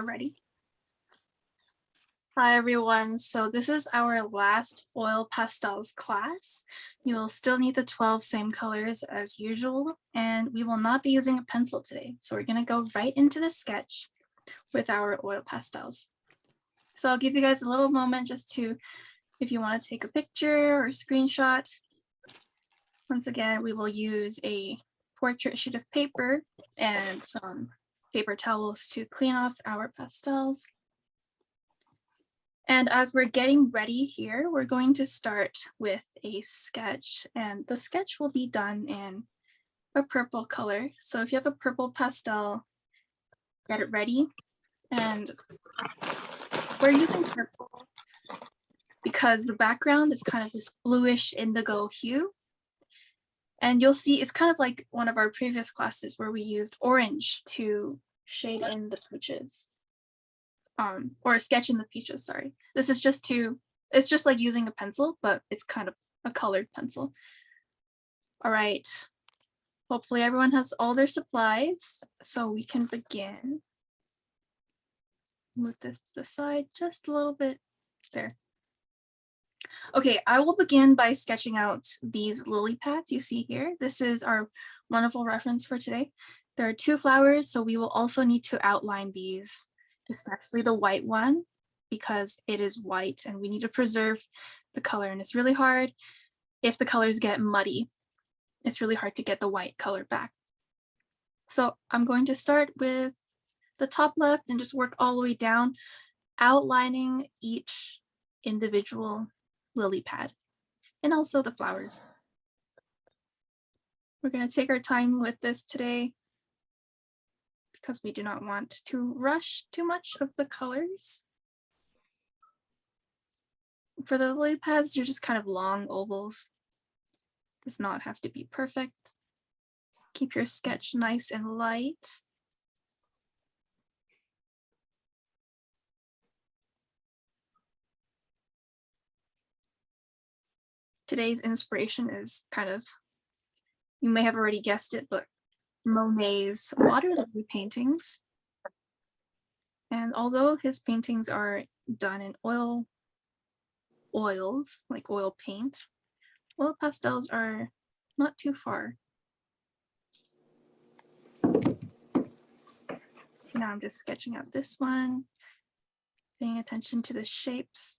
we're ready. Hi everyone, so this is our last oil pastels class. You will still need the 12 same colors as usual, and we will not be using a pencil today. So we're gonna go right into the sketch with our oil pastels. So I'll give you guys a little moment just to, if you want to take a picture or a screenshot. Once again, we will use a portrait sheet of paper and some paper towels to clean off our pastels. And as we're getting ready here, we're going to start with a sketch, and the sketch will be done in a purple color. So if you have a purple pastel, get it ready. And we're using purple because the background is kind of this bluish indigo hue. And you'll see it's kind of like one of our previous classes where we used orange to shade in the peaches. Or sketch in the peaches, sorry. This is just it's just like using a pencil, but it's kind of a colored pencil. All right, hopefully everyone has all their supplies, so we can begin. Move this to the side just a little bit, there. Okay, I will begin by sketching out these lily pads you see here. This is our wonderful reference for today. There are 2 flowers, so we will also need to outline these, especially the white one, because it is white and we need to preserve the color, and it's really hard if the colors get muddy. It's really hard to get the white color back. So I'm going to start with the top left and just work all the way down, outlining each individual lily pad and also the flowers. We're going to take our time with this today because we do not want to rush too much of the colors. For the lily pads, they're just kind of long ovals. Does not have to be perfect. Keep your sketch nice and light. Today's inspiration is kind of, you may have already guessed it, but Monet's water lily paintings. And although his paintings are done in oils, like oil paint, oil pastels are not too far. Now I'm just sketching out this one, paying attention to the shapes.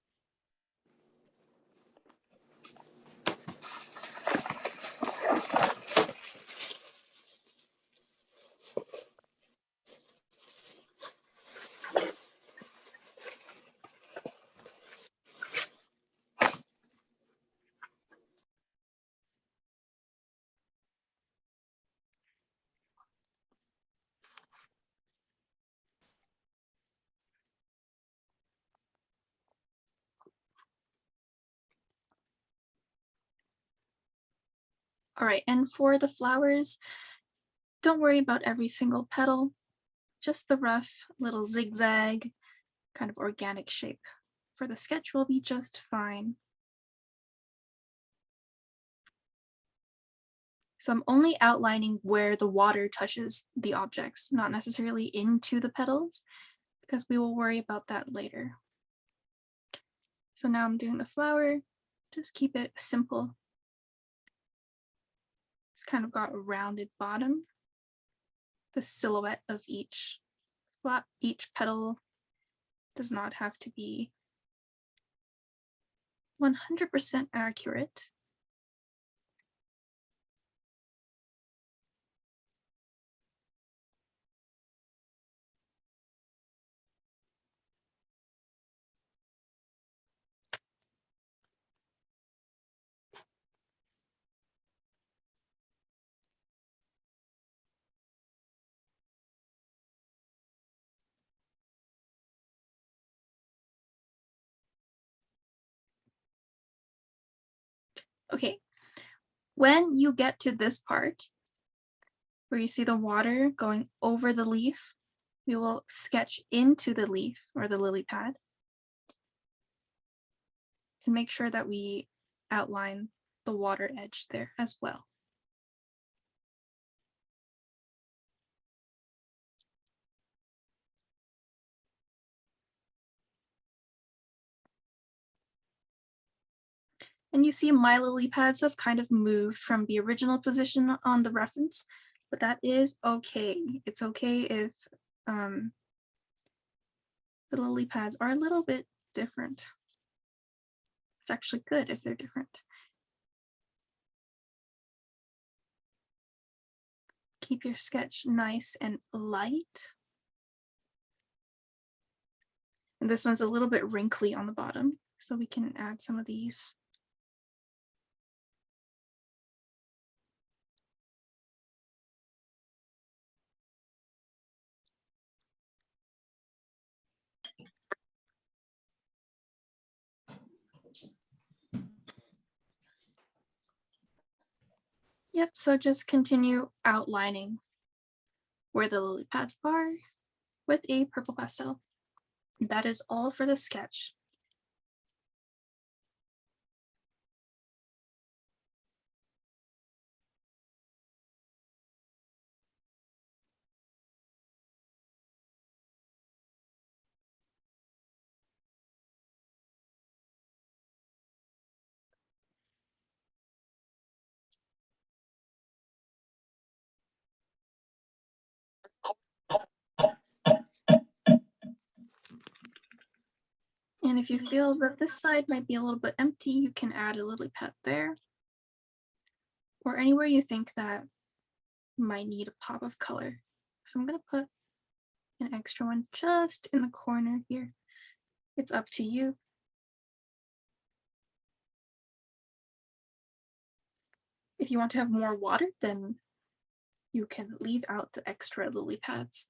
All right, and for the flowers, don't worry about every single petal, just the rough little zigzag kind of organic shape. For the sketch will be just fine. So I'm only outlining where the water touches the objects, not necessarily into the petals, because we will worry about that later. So now I'm doing the flower, just keep it simple. It's kind of got a rounded bottom. The silhouette of each petal does not have to be 100% accurate. Okay, when you get to this part, where you see the water going over the leaf, we will sketch into the leaf or the lily pad and make sure that we outline the water edge there as well. And you see my lily pads have kind of moved from the original position on the reference, but that is okay. It's okay if the lily pads are a little bit different. It's actually good if they're different. Keep your sketch nice and light. And this one's a little bit wrinkly on the bottom, so we can add some of these. Yep, so just continue outlining where the lily pads are with a purple pastel. That is all for the sketch. And if you feel that this side might be a little bit empty, you can add a lily pad there, or anywhere you think that might need a pop of color. So I'm going to put an extra one just in the corner here. It's up to you. If you want to have more water, then you can leave out the extra lily pads.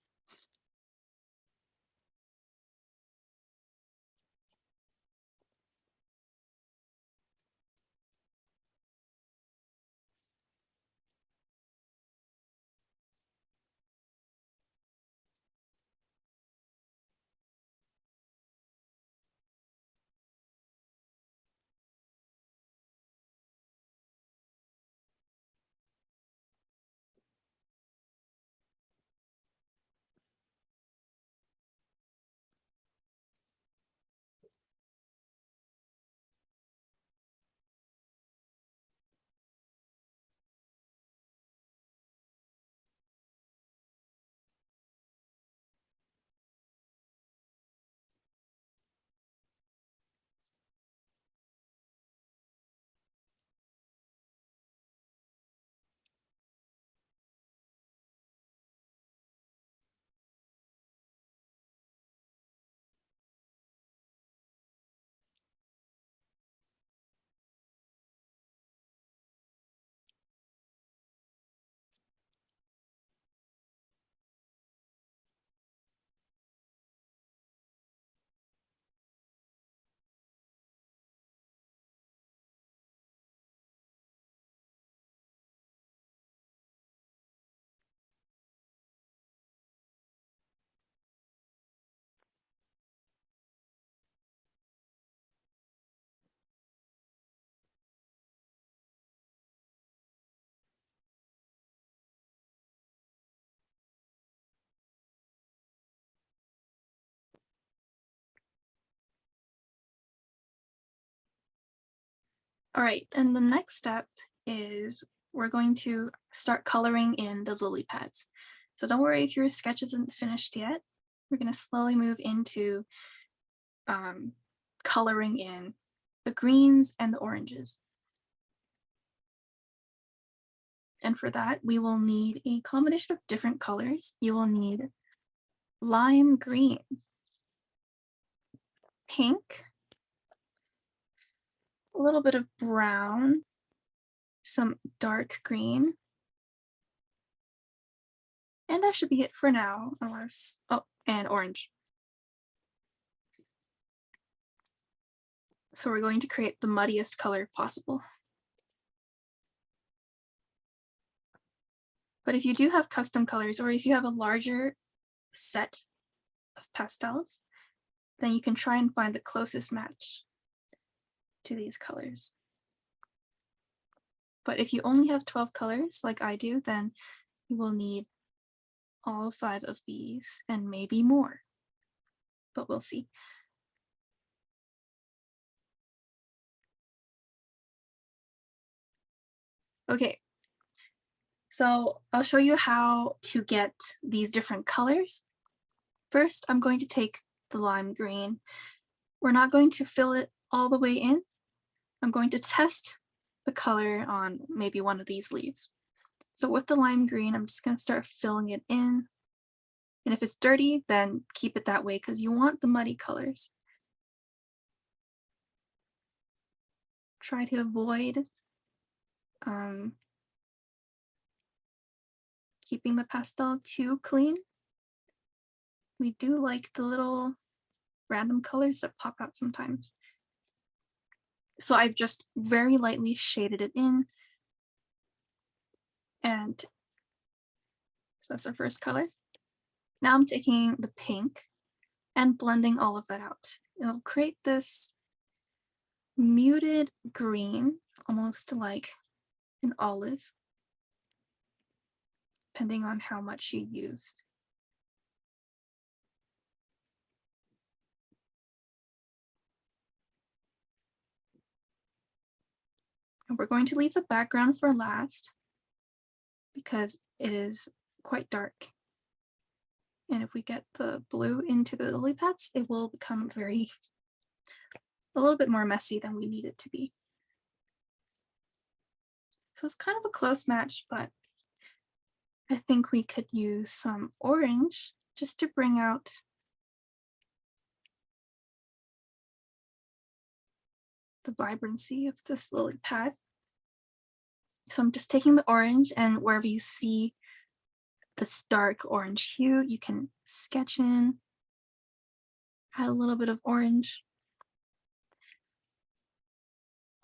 All right, and the next step is we're going to start coloring in the lily pads. So don't worry if your sketch isn't finished yet. We're going to slowly move into coloring in the greens and the oranges. And for that, we will need a combination of different colors. You will need lime green, pink, a little bit of brown, some dark green, and that should be it for now, unless, oh, and orange. So we're going to create the muddiest color possible. But if you do have custom colors, or if you have a larger set of pastels, then you can try and find the closest match to these colors. But if you only have 12 colors, like I do, then you will need all 5 of these and maybe more, but we'll see. Okay, so I'll show you how to get these different colors. First, I'm going to take the lime green. We're not going to fill it all the way in. I'm going to test the color on maybe one of these leaves. So with the lime green, I'm just going to start filling it in. And if it's dirty, then keep it that way because you want the muddy colors. Try to avoid keeping the pastel too clean. We do like the little random colors that pop out sometimes. So I've just very lightly shaded it in. And so that's our first color. Now I'm taking the pink and blending all of that out. It'll create this muted green, almost like an olive, depending on how much you use. And we're going to leave the background for last because it is quite dark. And if we get the blue into the lily pads, it will become a little bit more messy than we need it to be. So it's kind of a close match, but I think we could use some orange just to bring out the vibrancy of this lily pad. So I'm just taking the orange, and wherever you see this dark orange hue, you can sketch in, add a little bit of orange.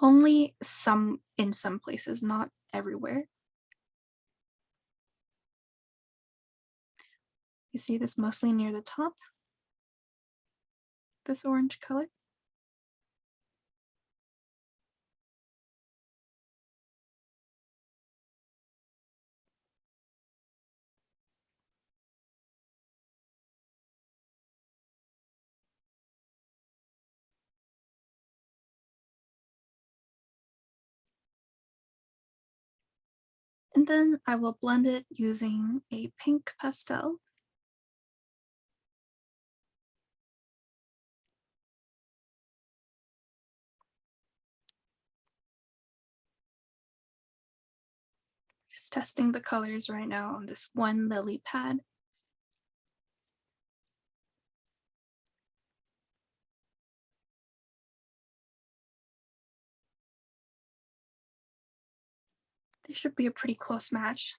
Only in some places, not everywhere. You see this mostly near the top, this orange color. And then I will blend it using a pink pastel. Just testing the colors right now on this one lily pad. They should be a pretty close match.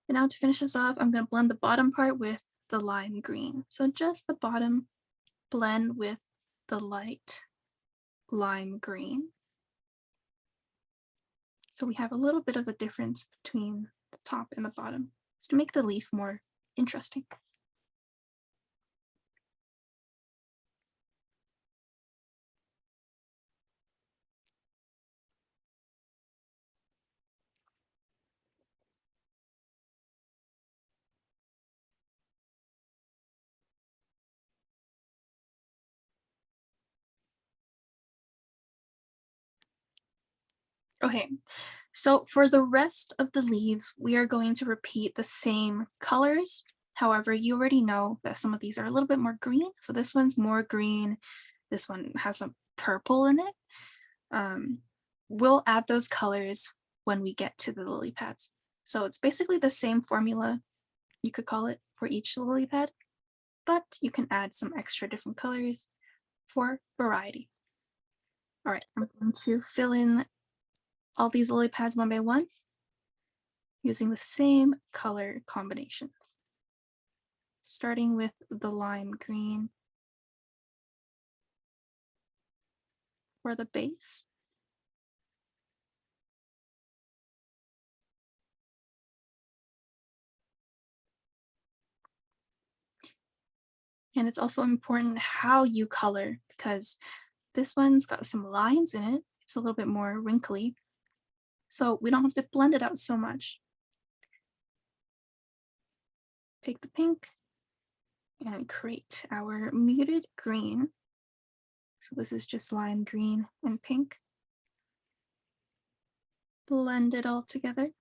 And now to finish this off, I'm going to blend the bottom part with the lime green. So just the bottom blend with the light lime green. So we have a little bit of a difference between the top and the bottom, just to make the leaf more interesting. Okay, so for the rest of the leaves, we are going to repeat the same colors. However, you already know that some of these are a little bit more green. So this one's more green. This one has some purple in it. We'll add those colors when we get to the lily pads. So it's basically the same formula, you could call it, for each lily pad, but you can add some extra different colors for variety. All right, I'm going to fill in all these lily pads one by one using the same color combinations. Starting with the lime green for the base. And it's also important how you color because this one's got some lines in it. It's a little bit more wrinkly. So we don't have to blend it out so much. Take the pink and create our muted green. So this is just lime green and pink. blend it all together.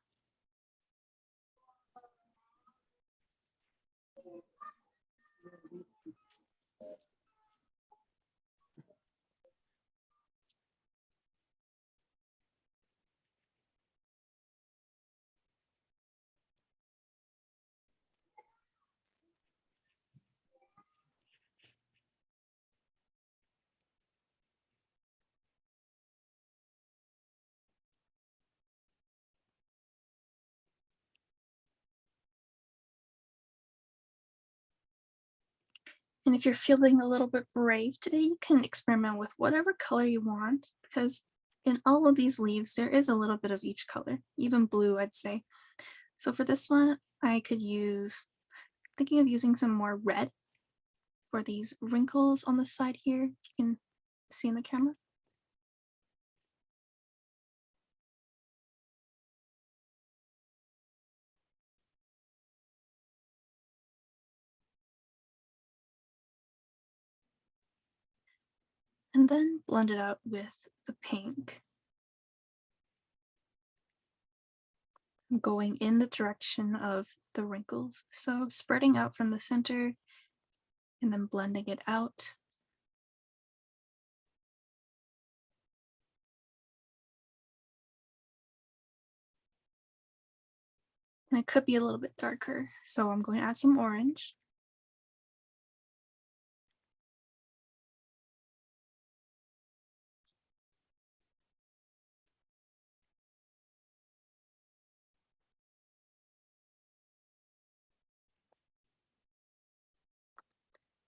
And if you're feeling a little bit brave today, you can experiment with whatever color you want, because in all of these leaves, there is a little bit of each color, even blue, I'd say. So for this one, I could use, thinking of using some more red for these wrinkles on the side here. You can see in the camera. And then blend it out with the pink. Going in the direction of the wrinkles. So spreading out from the center and then blending it out. And it could be a little bit darker. So I'm going to add some orange.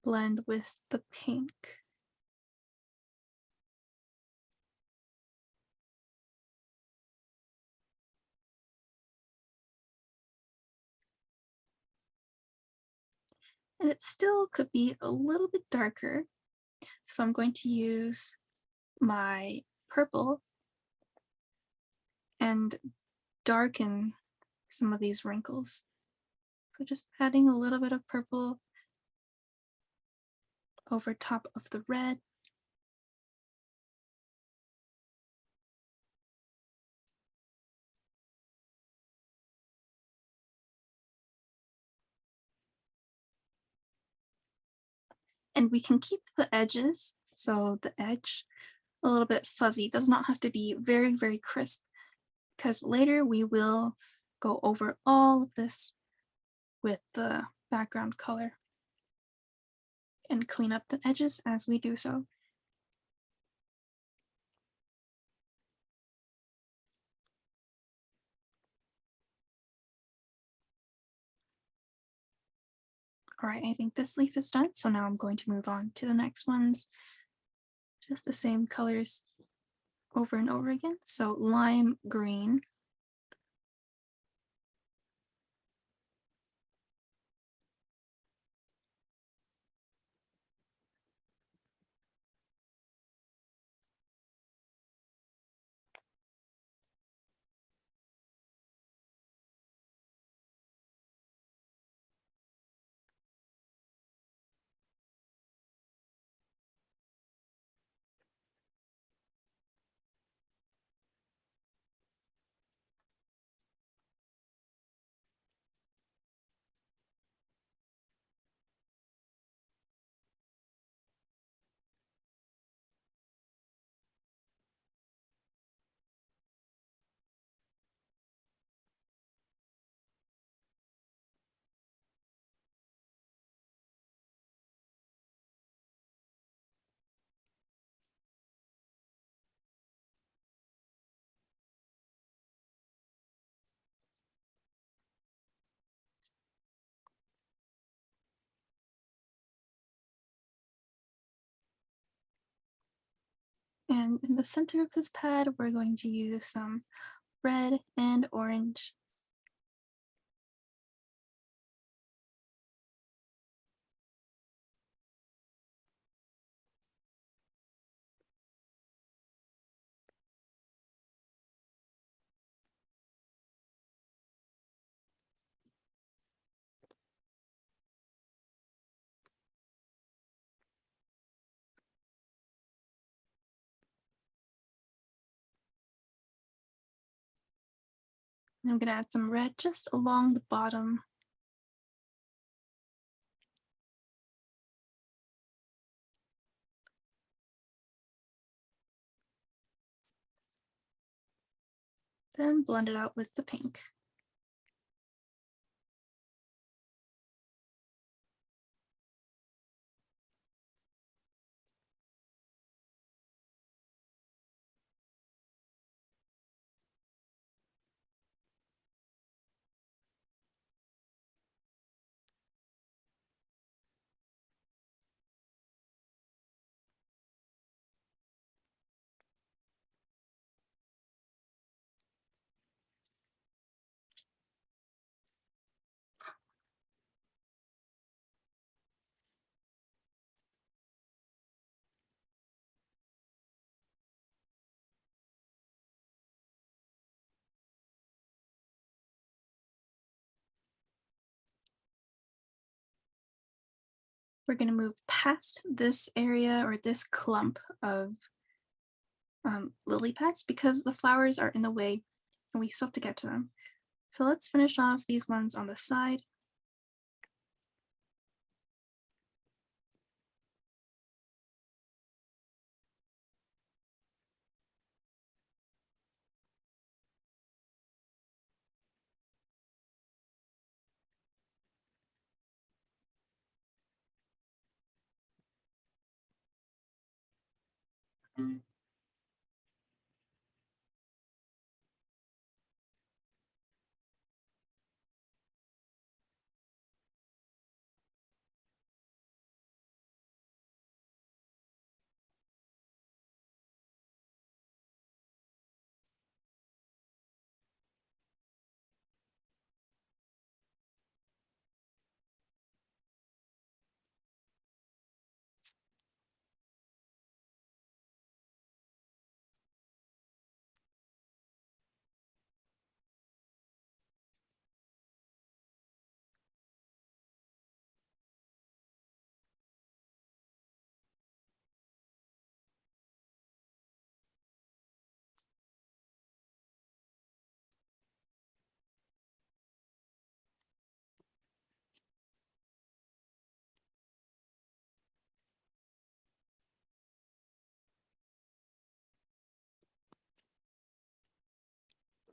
Blend with the pink. And it still could be a little bit darker. So I'm going to use my purple and darken some of these wrinkles. So just adding a little bit of purple over top of the red. And we can keep the edges, so the edge a little bit fuzzy, does not have to be very, very crisp, because later we will go over all of this with the background color and clean up the edges as we do so. All right, I think this leaf is done, so now I'm going to move on to the next ones. Just the same colors over and over again. So lime green. And in the center of this pad, we're going to use some red and orange. And I'm gonna add some red just along the bottom. Then blend it out with the pink. We're going to move past this area or this clump of lily pads because the flowers are in the way and we still have to get to them. So let's finish off these ones on the side.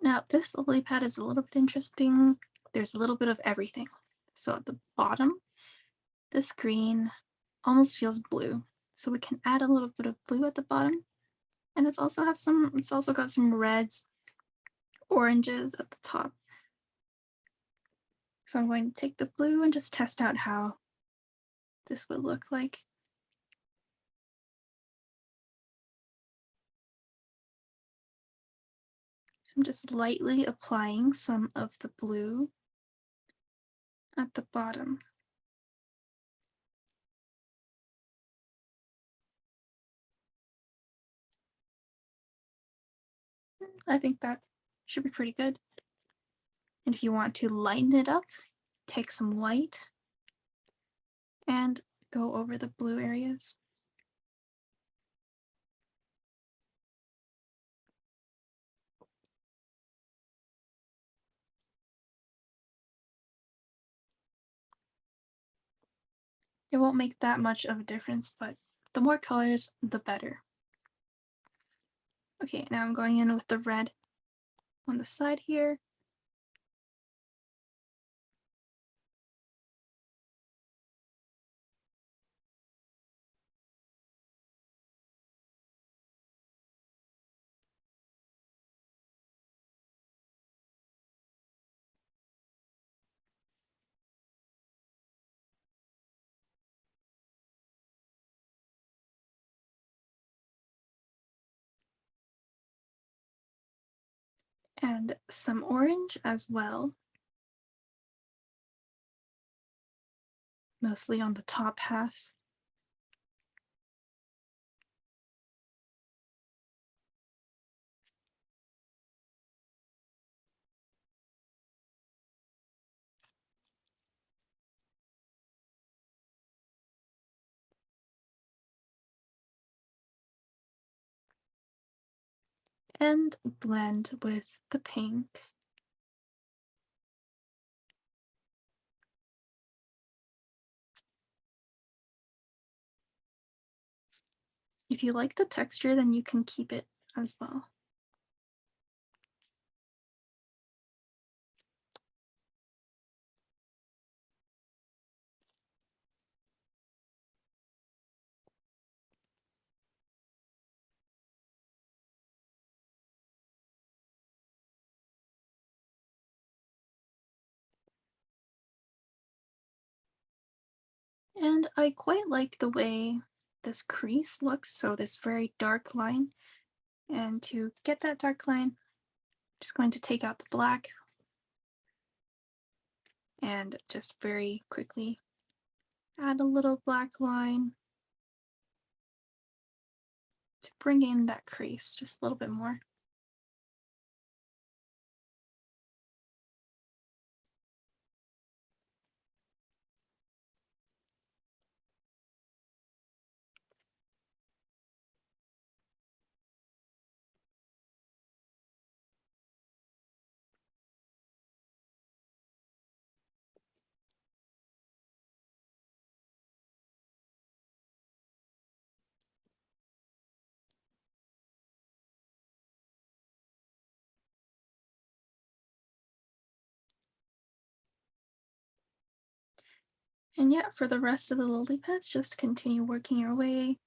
Now this lily pad is a little bit interesting. There's a little bit of everything. So at the bottom, this green almost feels blue. So we can add a little bit of blue at the bottom. And it's also got some reds, oranges at the top. So I'm going to take the blue and just test out how this would look like. So I'm just lightly applying some of the blue at the bottom. I think that should be pretty good. And if you want to lighten it up, take some white and go over the blue areas. It won't make that much of a difference, but the more colors, the better. Okay, now I'm going in with the red on the side here. And some orange as well, mostly on the top half. And blend with the pink. If you like the texture, then you can keep it as well. And I quite like the way this crease looks, so this very dark line. And to get that dark line, I'm just going to take out the black and just very quickly add a little black line to bring in that crease just a little bit more. And yeah, for the rest of the lily pads, just continue working your way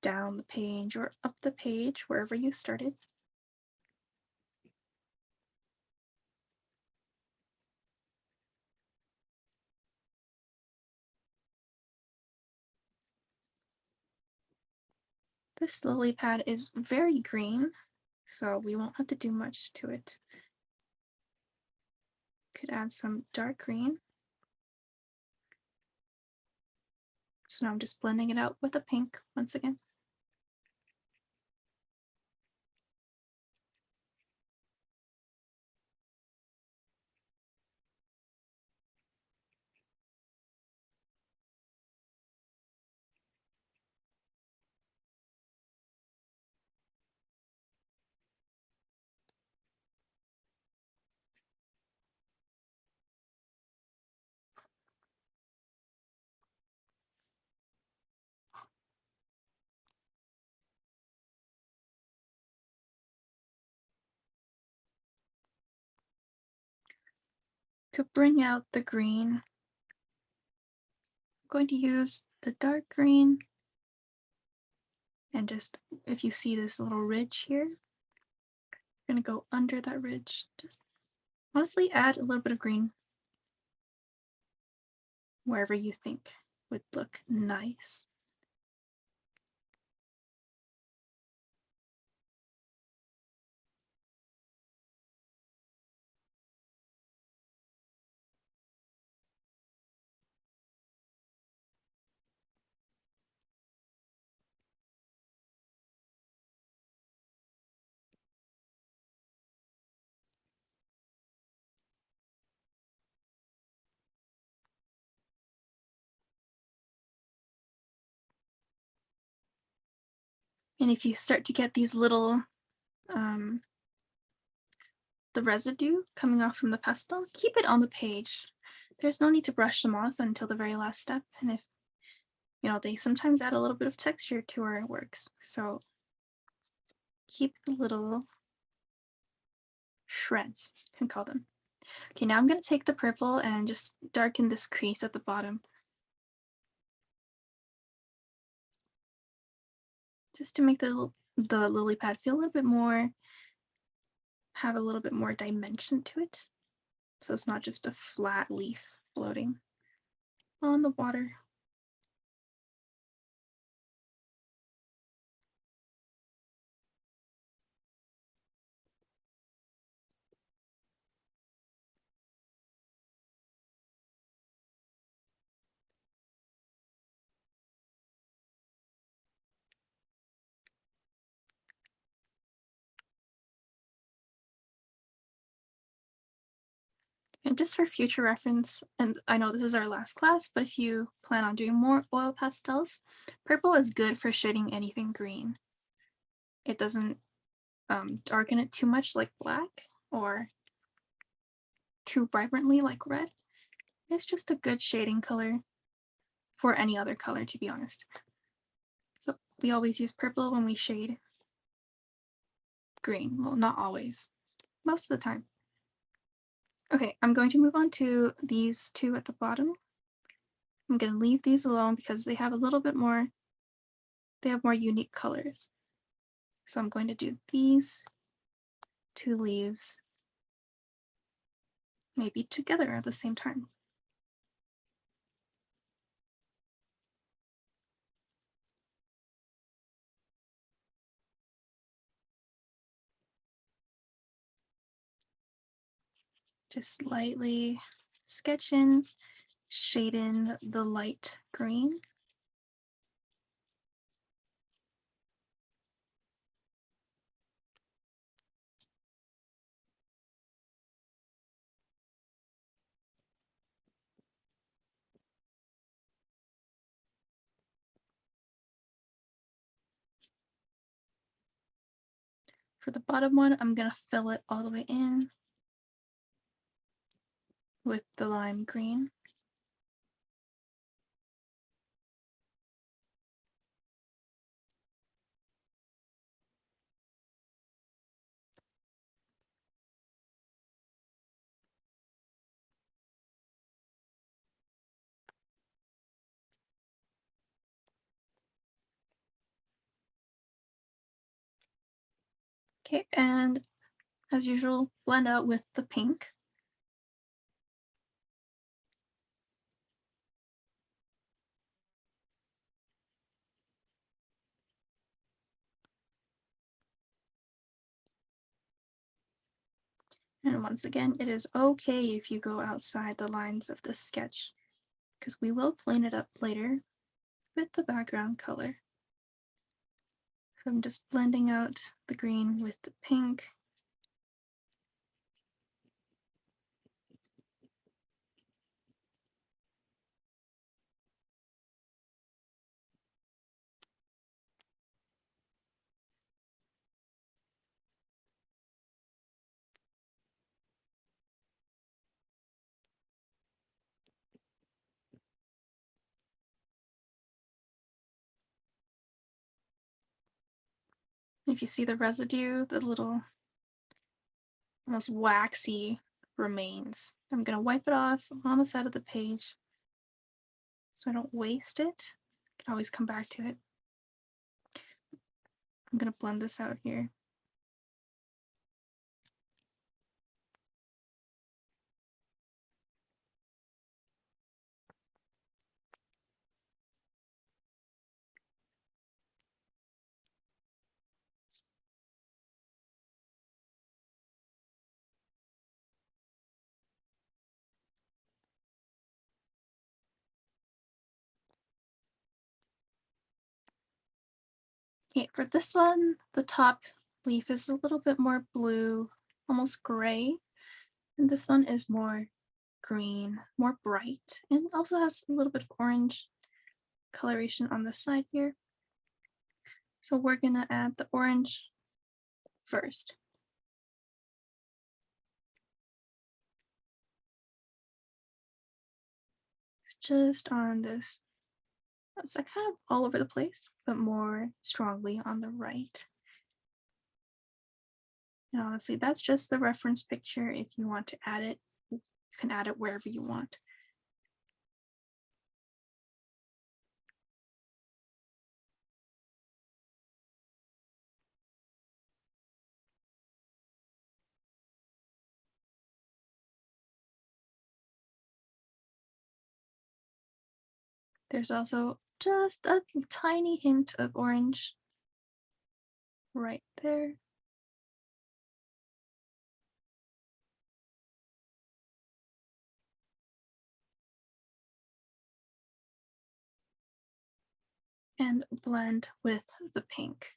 down the page or up the page, wherever you started. This lily pad is very green, so we won't have to do much to it. Could add some dark green. So now I'm just blending it out with the pink once again. To bring out the green, I'm going to use the dark green and just, if you see this little ridge here, I'm going to go under that ridge. Just honestly add a little bit of green wherever you think would look nice. And if you start to get these little, the residue coming off from the pastel, keep it on the page. There's no need to brush them off until the very last step. And if, they sometimes add a little bit of texture to our works. So keep the little shreds, you can call them. Okay, now I'm going to take the purple and just darken this crease at the bottom. Just to make the lily pad feel a little bit more, have a little bit more dimension to it. So it's not just a flat leaf floating on the water. And just for future reference, and I know this is our last class, but if you plan on doing more oil pastels, purple is good for shading anything green. It doesn't darken it too much like black or too vibrantly like red. It's just a good shading color for any other color, to be honest. we always use purple when we shade green. Well, not always, most of the time. Okay, I'm going to move on to these two at the bottom. I'm going to leave these alone because they have a little bit more, they have more unique colors. So I'm going to do these two leaves maybe together at the same time. Just slightly sketch in, shade in the light green. For the bottom one, I'm going to fill it all the way in with the lime green. Okay, and as usual, blend out with the pink. And once again, it is okay if you go outside the lines of the sketch, because we will clean it up later with the background color. So I'm just blending out the green with the pink. If you see the residue, the little almost waxy remains, I'm going to wipe it off on the side of the page so I don't waste it. I can always come back to it. I'm going to blend this out here. Okay, for this one, the top leaf is a little bit more blue, almost gray, and this one is more green, more bright, and also has a little bit of orange coloration on the side here. So we're gonna add the orange first. Just on this, it's like kind of all over the place, but more strongly on the right. And honestly, that's just the reference picture. If you want to add it, you can add it wherever you want. There's also just a tiny hint of orange right there. And blend with the pink.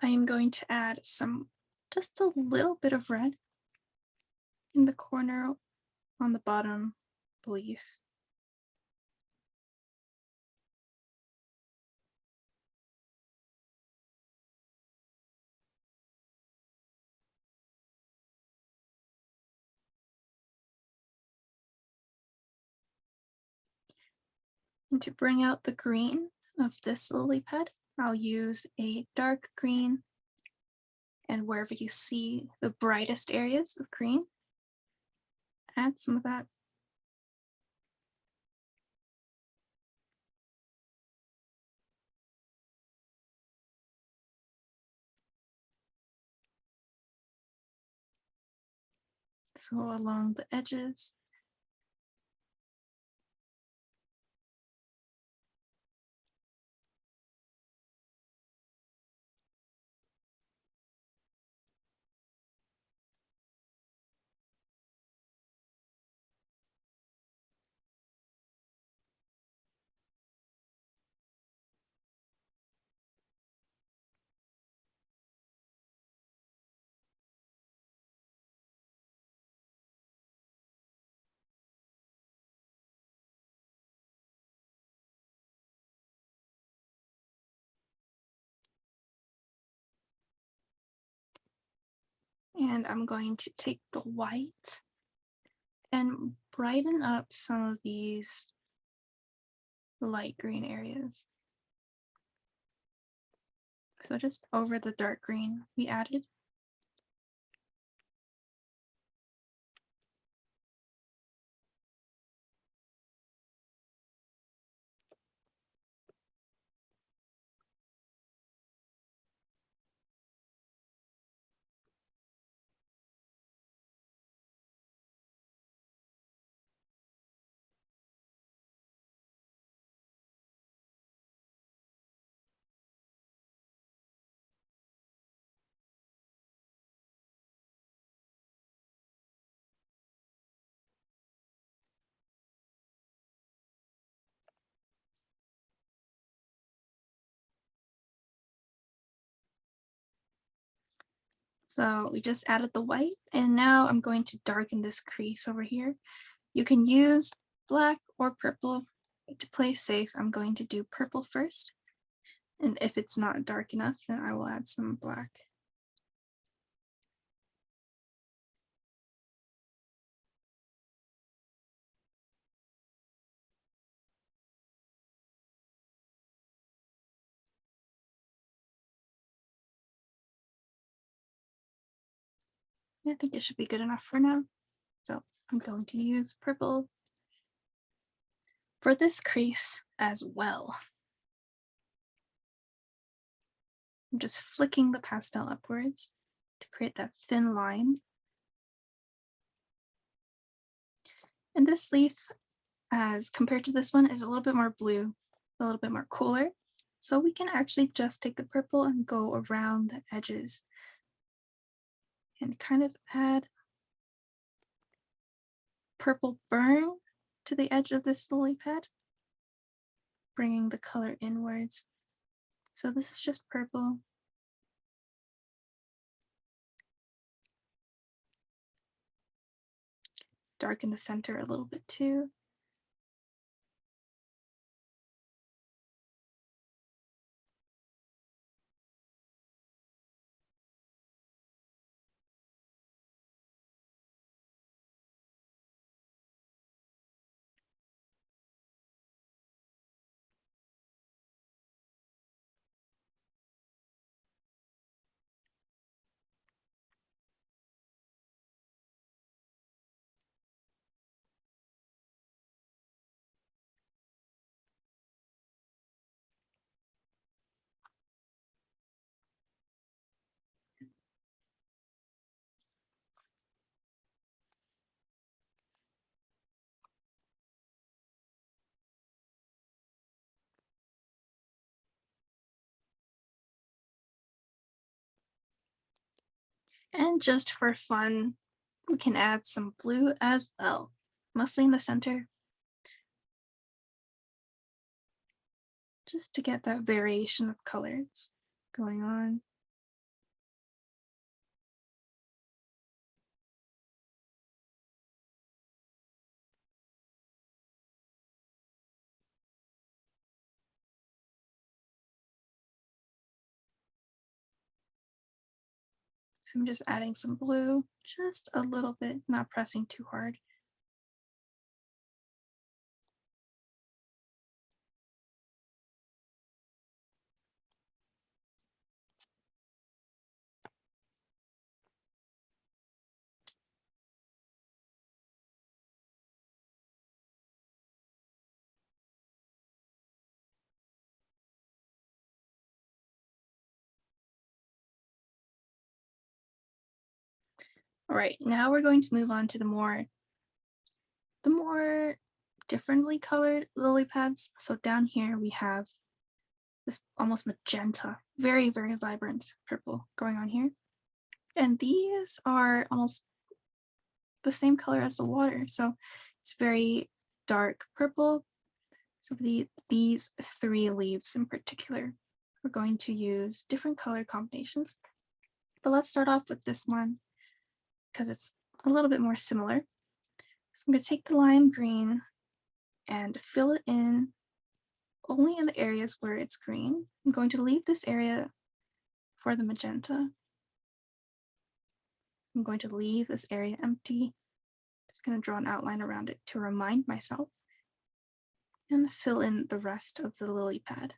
I am going to add just a little bit of red in the corner on the bottom leaf. And to bring out the green of this lily pad, I'll use a dark green, and wherever you see the brightest areas of green, add some of that. So along the edges. And I'm going to take the white and brighten up some of these light green areas. So just over the dark green we added. So we just added the white, and now I'm going to darken this crease over here. You can use black or purple. To play safe, I'm going to do purple first. And if it's not dark enough, then I will add some black. I think it should be good enough for now. So I'm going to use purple for this crease as well. I'm just flicking the pastel upwards to create that thin line. And this leaf, as compared to this one, is a little bit more blue, a little bit more cooler. So we can actually just take the purple and go around the edges and kind of add purple burn to the edge of this lily pad, bringing the color inwards. So this is just purple. Darken the center a little bit too. And just for fun, we can add some blue as well, mostly in the center, just to get that variation of colors going on. So I'm just adding some blue, just a little bit, not pressing too hard. All right, now we're going to move on to the more differently colored lily pads. So down here we have this almost magenta, very, very vibrant purple going on here. And these are almost the same color as the water. So it's very dark purple. So these 3 leaves in particular, we're going to use different color combinations. But let's start off with this one because it's a little bit more similar. So I'm going to take the lime green and fill it in only in the areas where it's green. I'm going to leave this area for the magenta. I'm going to leave this area empty. Just going to draw an outline around it to remind myself and fill in the rest of the lily pad.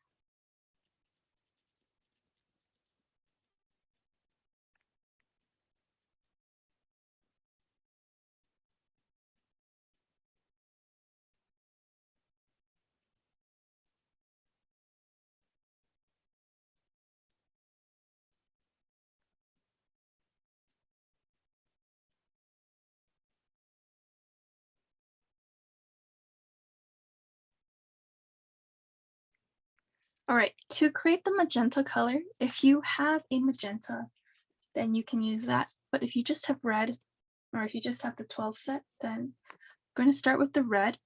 All right, to create the magenta color, if you have a magenta, then you can use that. But if you just have red, or if you just have the 12 set, then I'm going to start with the red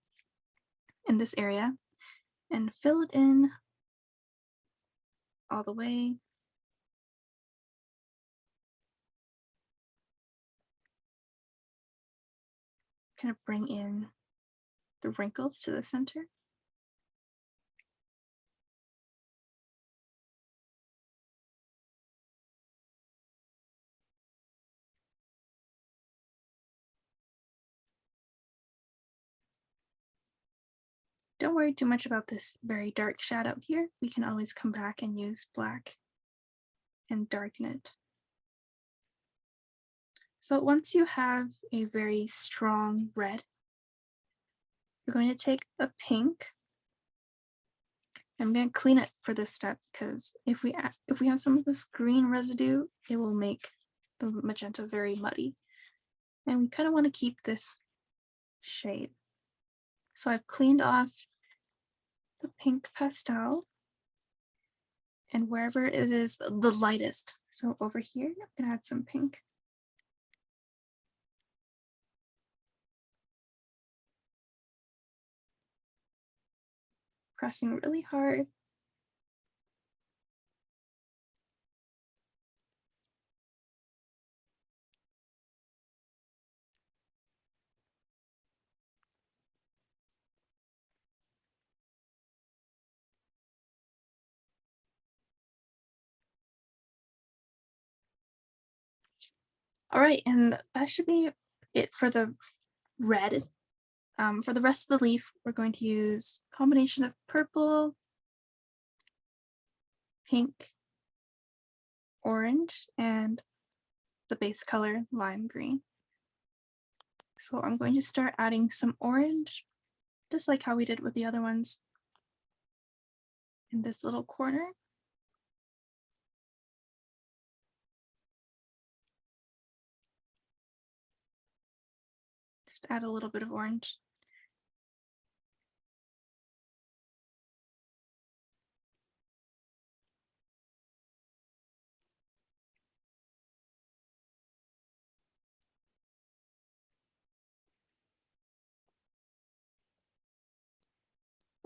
in this area and fill it in all the way. Kind of bring in the wrinkles to the center. Don't worry too much about this very dark shadow here. We can always come back and use black and darken it. So once you have a very strong red, you're going to take a pink. I'm going to clean it for this step because if we have some of this green residue, it will make the magenta very muddy. And we kind of want to keep this shade. So I've cleaned off the pink pastel and wherever it is the lightest. So over here, I'm going to add some pink. Pressing really hard. All right, and that should be it for the red. For the rest of the leaf, we're going to use a combination of purple, pink, orange, and the base color lime green. So I'm going to start adding some orange, just like how we did with the other ones, in this little corner. Just add a little bit of orange.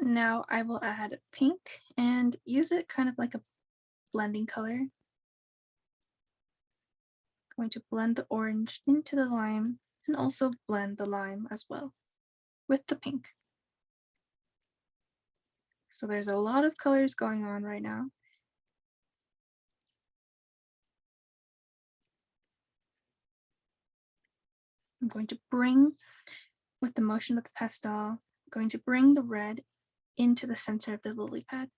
Now I will add pink and use it kind of like a blending color. Going to blend the orange into the lime and also blend the lime as well with the pink. So there's a lot of colors going on right now. I'm going to bring, with the motion of the pastel, I'm going to bring the red into the center of the lily pad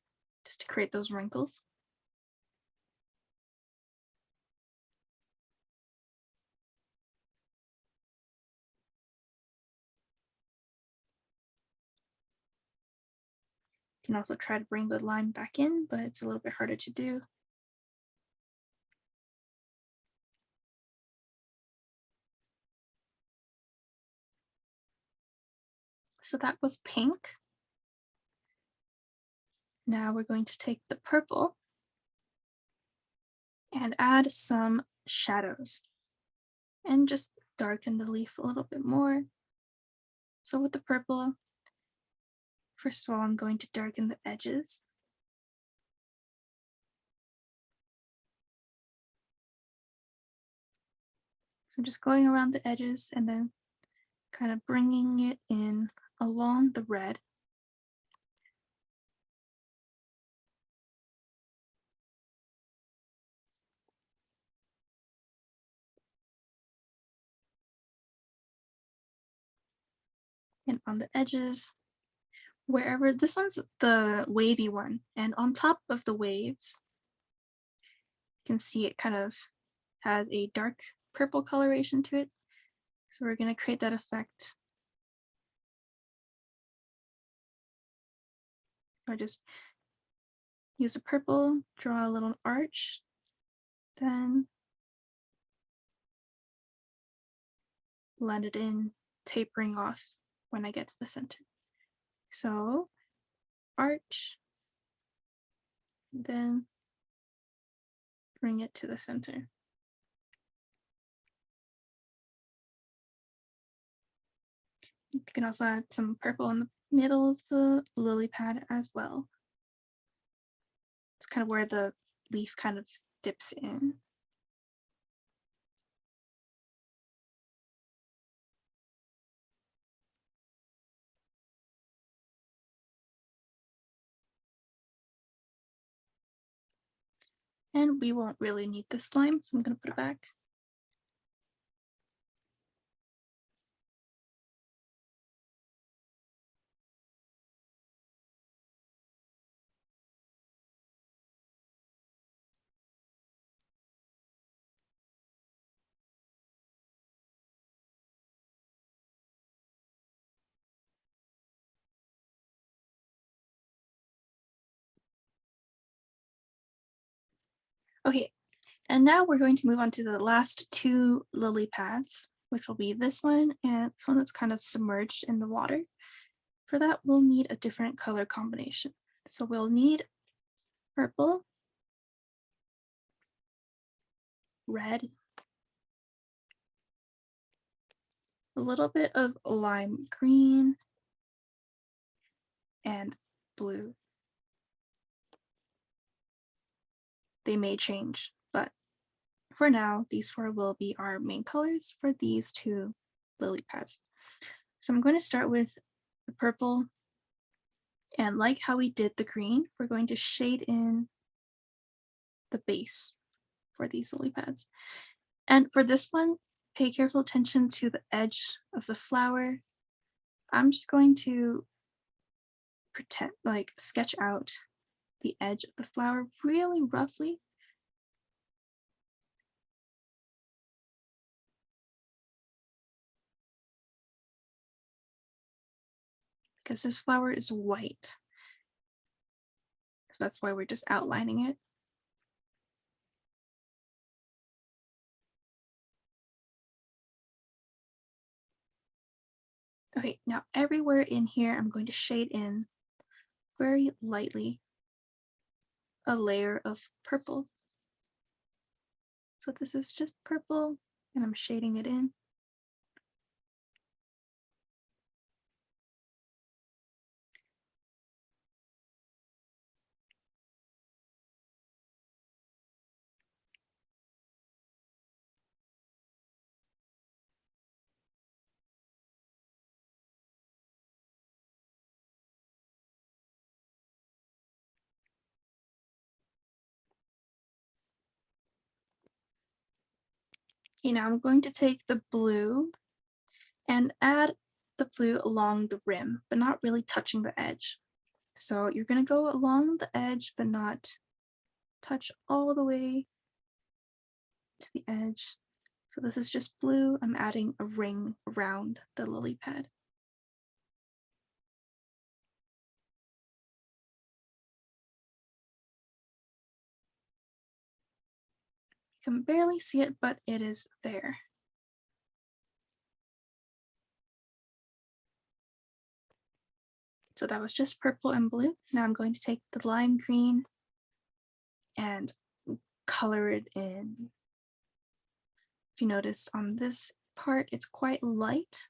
just to create those wrinkles. You can also try to bring the line back in, but it's a little bit harder to do. So that was pink. Now we're going to take the purple and add some shadows and just darken the leaf a little bit more. So with the purple, first of all, I'm going to darken the edges. So I'm just going around the edges and then kind of bringing it in along the red. And on the edges, wherever, this one's the wavy one, and on top of the waves, you can see it kind of has a dark purple coloration to it. So we're going to create that effect. So I just use a purple, draw a little arch, then blend it in, tapering off when I get to the center. So arch, then bring it to the center. You can also add some purple in the middle of the lily pad as well. It's kind of where the leaf kind of dips in. And we won't really need this slime, so I'm going to put it back. Okay, and now we're going to move on to the last two lily pads, which will be this one and this one that's kind of submerged in the water. For that, we'll need a different color combination. So we'll need purple, red, a little bit of lime green, and blue. They may change, but for now, these four will be our main colors for these two lily pads. So I'm going to start with the purple, and like how we did the green, we're going to shade in the base for these lily pads. And for this one, pay careful attention to the edge of the flower. I'm just going to pretend, like, sketch out the edge of the flower really roughly. Because this flower is white. So that's why we're just outlining it. Okay, now everywhere in here, I'm going to shade in very lightly a layer of purple. So this is just purple, and I'm shading it in. Okay, now I'm going to take the blue and add the blue along the rim, but not really touching the edge. So you're going to go along the edge, but not touch all the way to the edge. So this is just blue. I'm adding a ring around the lily pad. You can barely see it, but it is there. So that was just purple and blue. Now I'm going to take the lime green and color it in. If you notice on this part, it's quite light.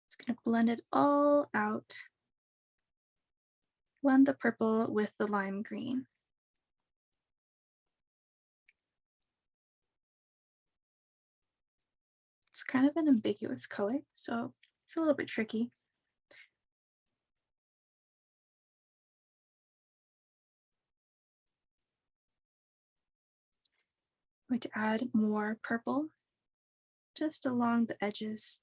It's going to blend it all out. Blend the purple with the lime green. It's kind of an ambiguous color, so it's a little bit tricky. I'm going to add more purple just along the edges.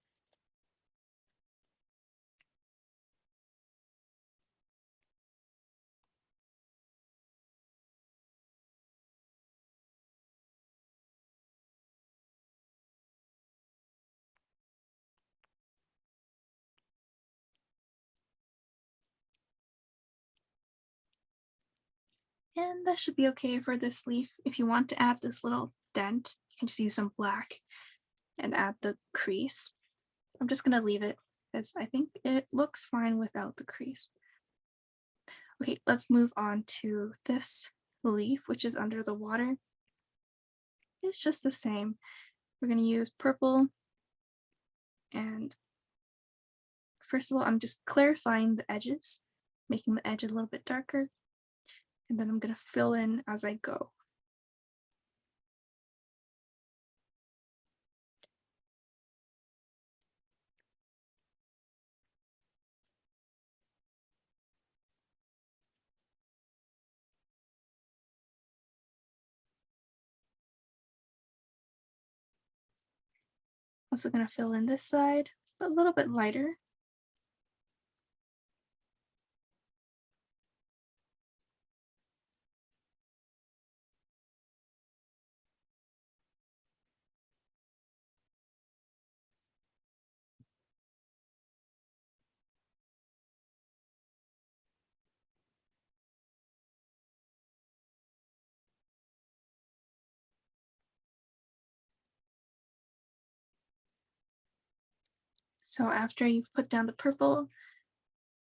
And that should be okay for this leaf. If you want to add this little dent, you can just use some black and add the crease. I'm just going to leave it because I think it looks fine without the crease. Okay, let's move on to this leaf, which is under the water. It's just the same. We're going to use purple, and first of all, I'm just clarifying the edges, making the edge a little bit darker, and then I'm going to fill in as I go. Also going to fill in this side, but a little bit lighter. So after you've put down the purple,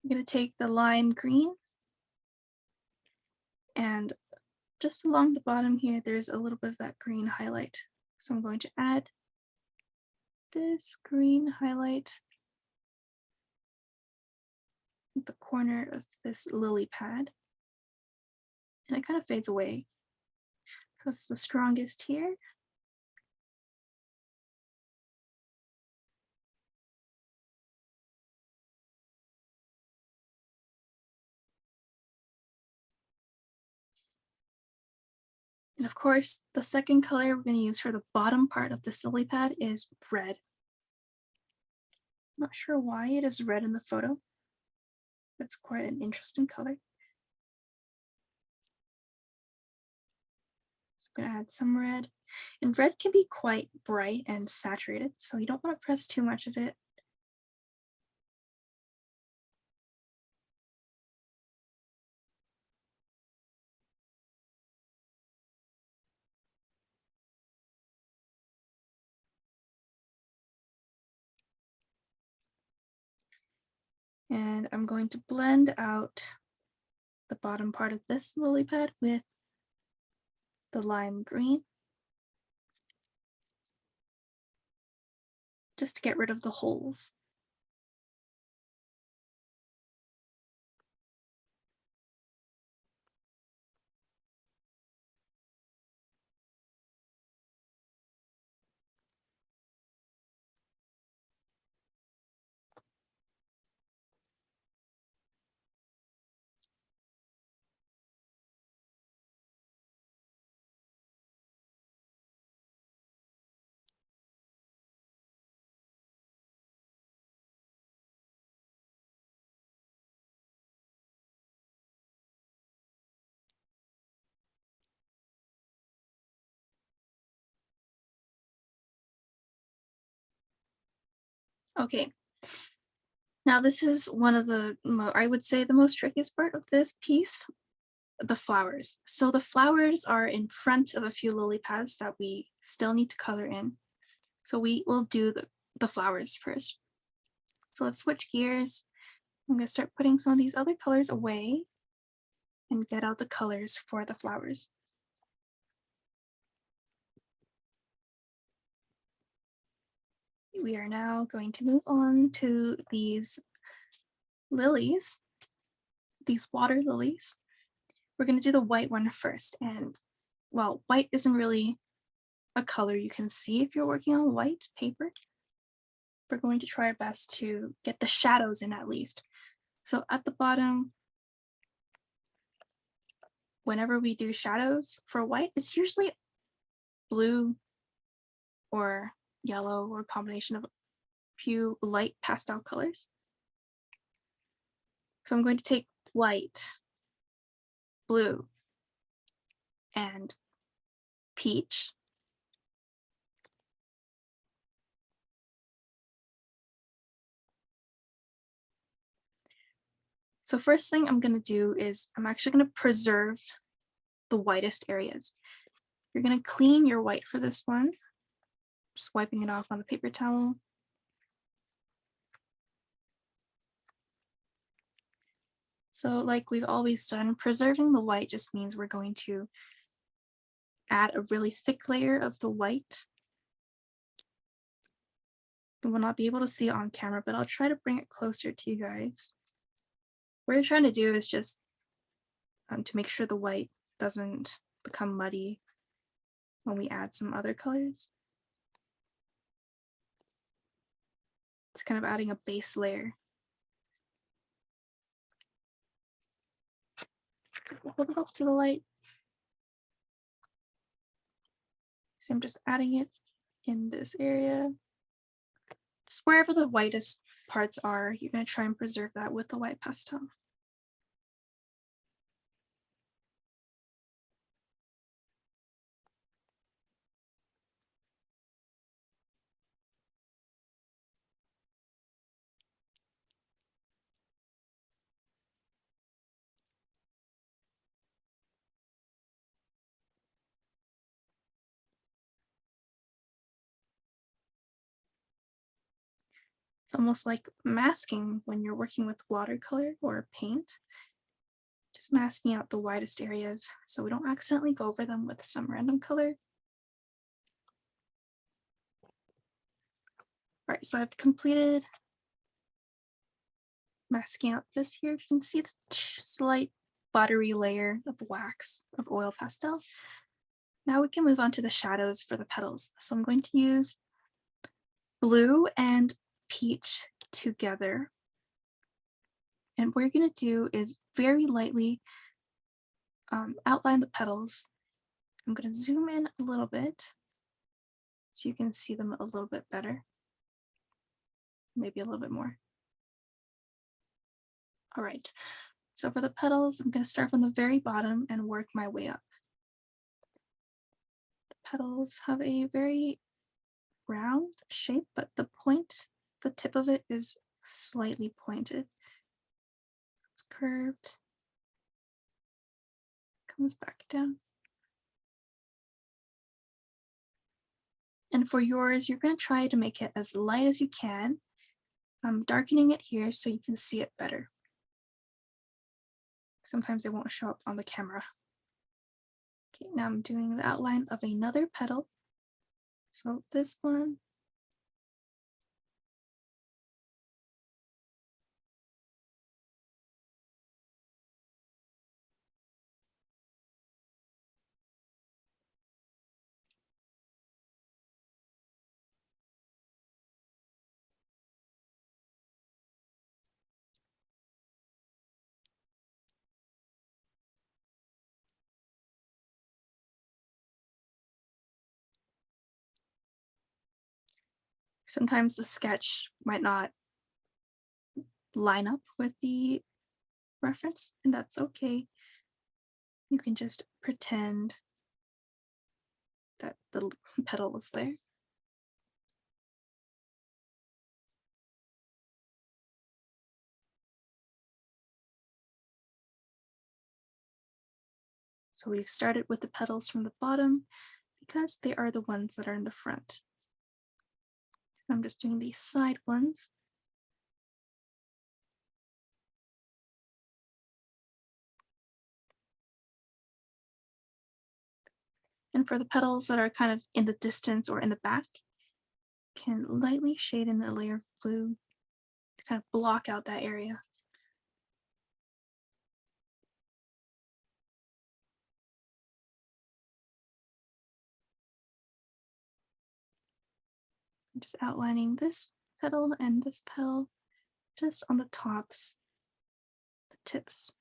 I'm going to take the lime green, and just along the bottom here, there's a little bit of that green highlight. So I'm going to add this green highlight at the corner of this lily pad. And it kind of fades away. So it's the strongest here. And of course, the second color we're going to use for the bottom part of this lily pad is red. I'm not sure why it is red in the photo. It's quite an interesting color. So I'm going to add some red. And red can be quite bright and saturated, so you don't want to press too much of it. And I'm going to blend out the bottom part of this lily pad with the lime green, just to get rid of the holes. Okay, now this is one of the, I would say the most trickiest part of this piece, the flowers. So the flowers are in front of a few lily pads that we still need to color in. So we will do the flowers first. So let's switch gears. I'm gonna start putting some of these other colors away and get out the colors for the flowers. We are now going to move on to these lilies, these water lilies. We're going to do the white one first. And well, white isn't really a color you can see if you're working on white paper. We're going to try our best to get the shadows in at least. So at the bottom, whenever we do shadows for white, it's usually blue or yellow or a combination of a few light pastel colors. So I'm going to take white, blue, and peach. So first thing I'm going to do is I'm actually going to preserve the whitest areas. You're going to clean your white for this one, just wiping it off on the paper towel. So like we've always done, preserving the white just means we're going to add a really thick layer of the white. You will not be able to see it on camera, but I'll try to bring it closer to you guys. What you're trying to do is just to make sure the white doesn't become muddy when we add some other colors. It's kind of adding a base layer. Hold it up to the light. So I'm just adding it in this area. Just wherever the whitest parts are, you're going to try and preserve that with the white pastel. It's almost like masking when you're working with watercolor or paint. Just masking out the widest areas so we don't accidentally go over them with some random color. All right, so I've completed masking out this here. You can see the slight buttery layer of wax of oil pastel. Now we can move on to the shadows for the petals. So I'm going to use blue and peach together. And what you're going to do is very lightly outline the petals. I'm going to zoom in a little bit so you can see them a little bit better. Maybe a little bit more. All right, so for the petals, I'm going to start from the very bottom and work my way up. The petals have a very round shape, but the tip of it is slightly pointed. It's curved, comes back down. And for yours, you're going to try to make it as light as you can. I'm darkening it here so you can see it better. Sometimes it won't show up on the camera. Okay, now I'm doing the outline of another petal. So this one. Sometimes the sketch might not line up with the reference, and that's okay. You can just pretend that the petal was there. So we've started with the petals from the bottom because they are the ones that are in the front. I'm just doing these side ones. And for the petals that are kind of in the distance or in the back, can lightly shade in a layer of blue to kind of block out that area. I'm just outlining this petal and this petal just on the tops, the tips.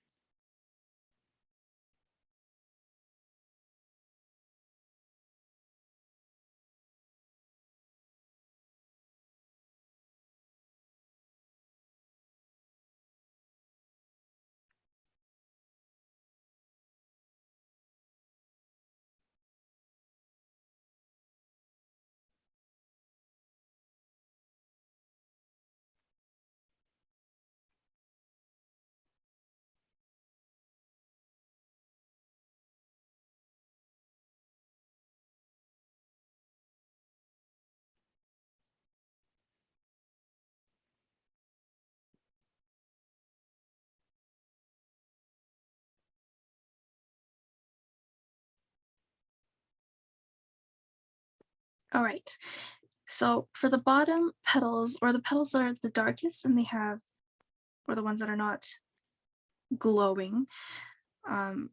All right, so for the bottom petals, or the petals that are the darkest and they have, or the ones that are not glowing,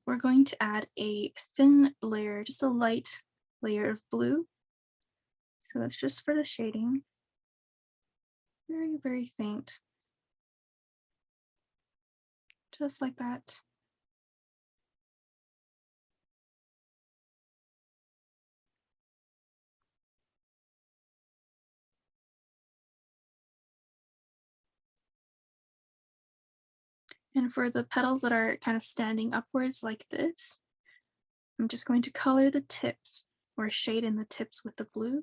we're going to add a thin layer, just a light layer of blue. So that's just for the shading. Very, very faint. Just like that. And for the petals that are kind of standing upwards like this, I'm just going to color the tips or shade in the tips with the blue.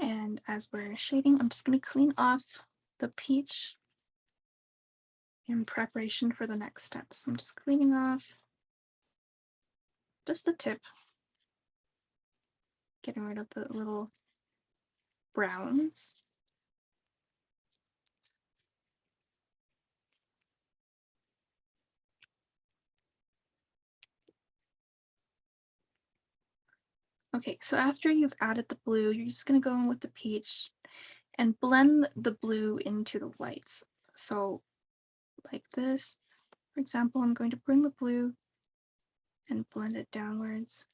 And as we're shading, I'm just going to clean off the peach in preparation for the next step. So I'm just cleaning off just the tip, getting rid of the little browns. Okay, so after you've added the blue, you're just going to go in with the peach and blend the blue into the whites. So like this, for example, I'm going to bring the blue and blend it downwards.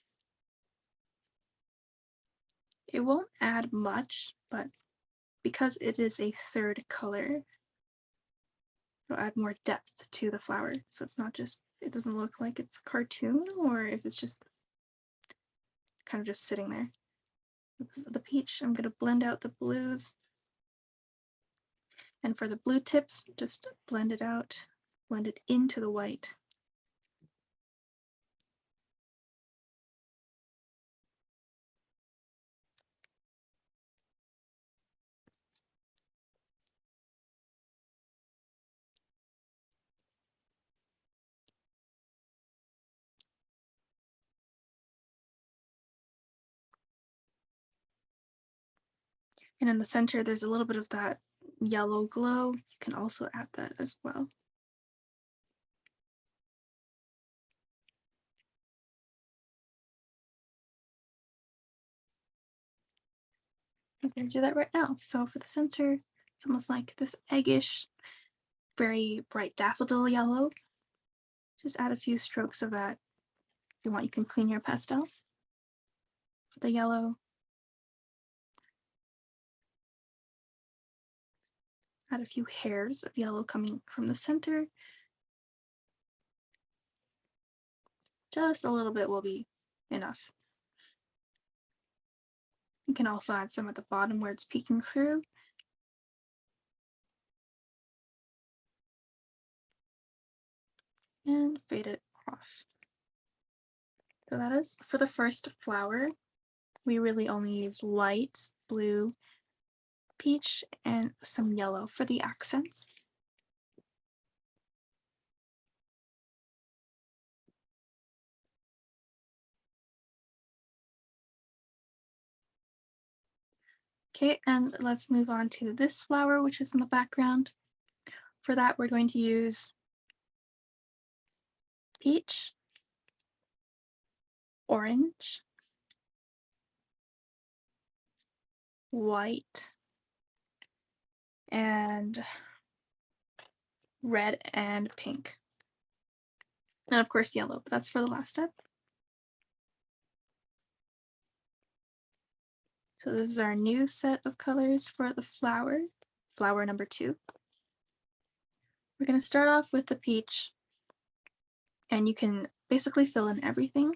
It won't add much, but because it is a third color, it'll add more depth to the flower. So it's not just, it doesn't look like it's cartoon or if it's just kind of just sitting there. With the peach, I'm going to blend out the blues. And for the blue tips, just blend it out, blend it into the white. And in the center, there's a little bit of that yellow glow. You can also add that as well. I'm going to do that right now. So for the center, it's almost like this eggish, very bright daffodil yellow. Just add a few strokes of that. If you want, you can clean your pastel. For the yellow, add a few hairs of yellow coming from the center. Just a little bit will be enough. You can also add some at the bottom where it's peeking through. And fade it off. So that is for the first flower. We really only used white, blue, peach, and some yellow for the accents. Okay, and let's move on to this flower, which is in the background. For that, we're going to use peach, orange, white, and red and pink. And of course yellow, but that's for the last step. So this is our new set of colors for the flower, flower number 2. We're going to start off with the peach, and you can basically fill in everything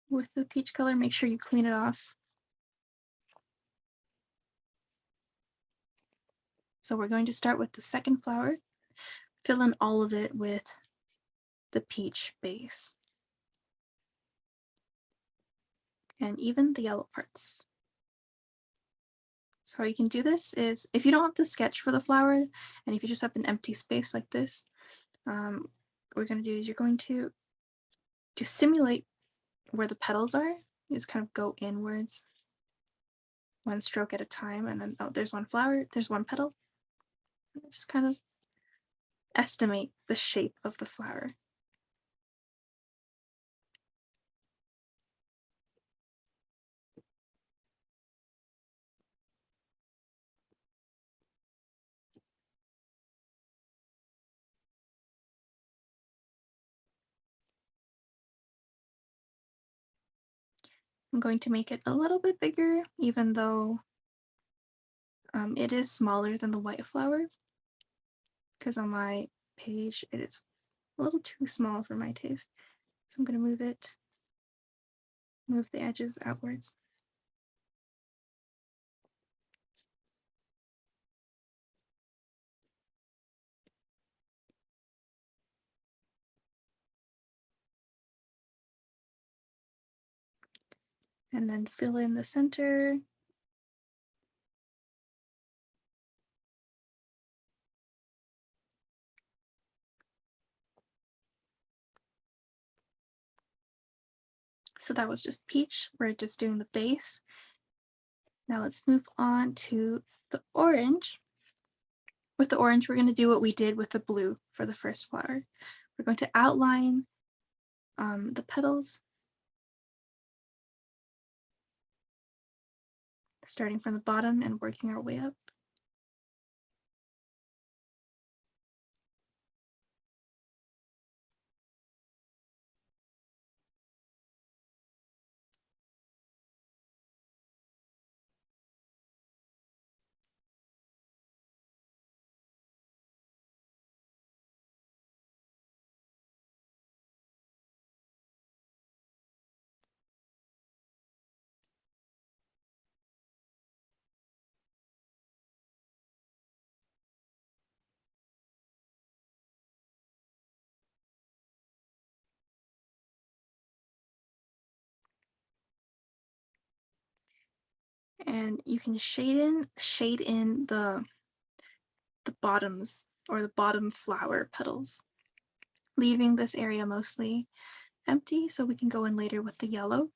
with the peach color. Make sure you clean it off. So we're going to start with the second flower, fill in all of it with the peach base, and even the yellow parts. So how you can do this is, if you don't have the sketch for the flower, and if you just have an empty space like this, what we're going to do is you're going to simulate where the petals are. You just kind of go inwards, one stroke at a time, and then, oh, there's one flower, there's one petal. Just kind of estimate the shape of the flower. I'm going to make it a little bit bigger, even though it is smaller than the white flower, because on my page it is a little too small for my taste. So I'm going to move the edges outwards. And then fill in the center. So that was just peach. We're just doing the base. Now let's move on to the orange. With the orange, we're going to do what we did with the blue for the first flower. We're going to outline the petals, starting from the bottom and working our way up. And you can shade in the bottoms, or the bottom flower petals, leaving this area mostly empty so we can go in later with the yellow.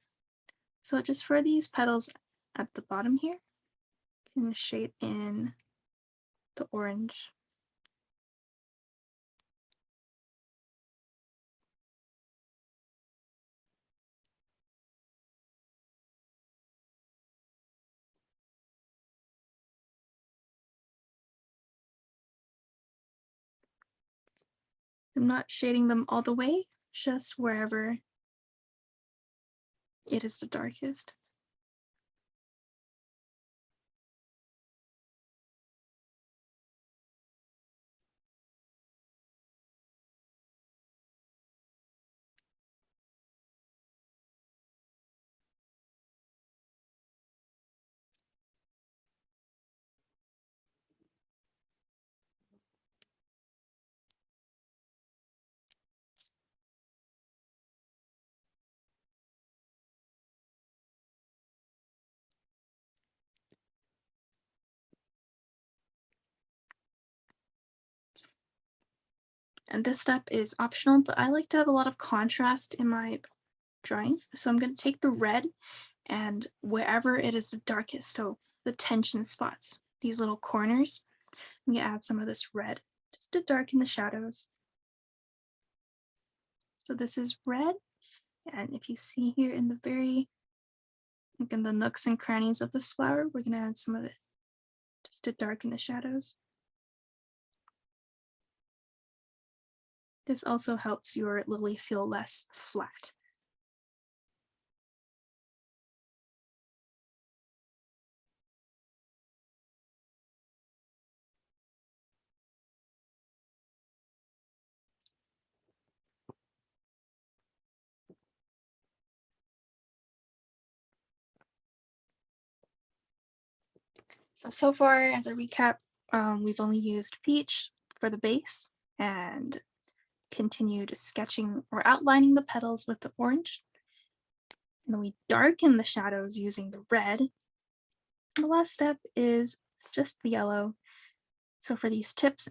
So just for these petals at the bottom here, you can shade in the orange. I'm not shading them all the way, just wherever it is the darkest. And this step is optional, but I like to have a lot of contrast in my drawings. So I'm going to take the red and wherever it is the darkest, so the tension spots, these little corners, I'm going to add some of this red just to darken the shadows. So this is red, and if you see here in the like in the nooks and crannies of this flower, we're going to add some of it just to darken the shadows. This also helps your lily feel less flat. So far as a recap, we've only used peach for the base and continued sketching or outlining the petals with the orange. And then we darken the shadows using the red. And the last step is just the yellow. So for these tips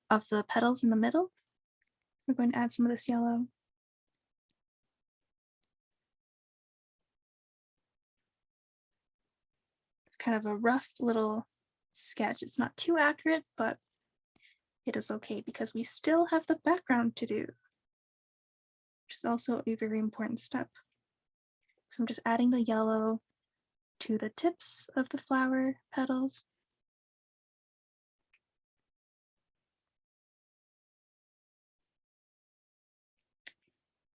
of the petals in the middle, we're going to add some of this yellow. It's kind of a rough little sketch. It's not too accurate, but it is okay because we still have the background to do, which is also a very important step. So I'm just adding the yellow to the tips of the flower petals.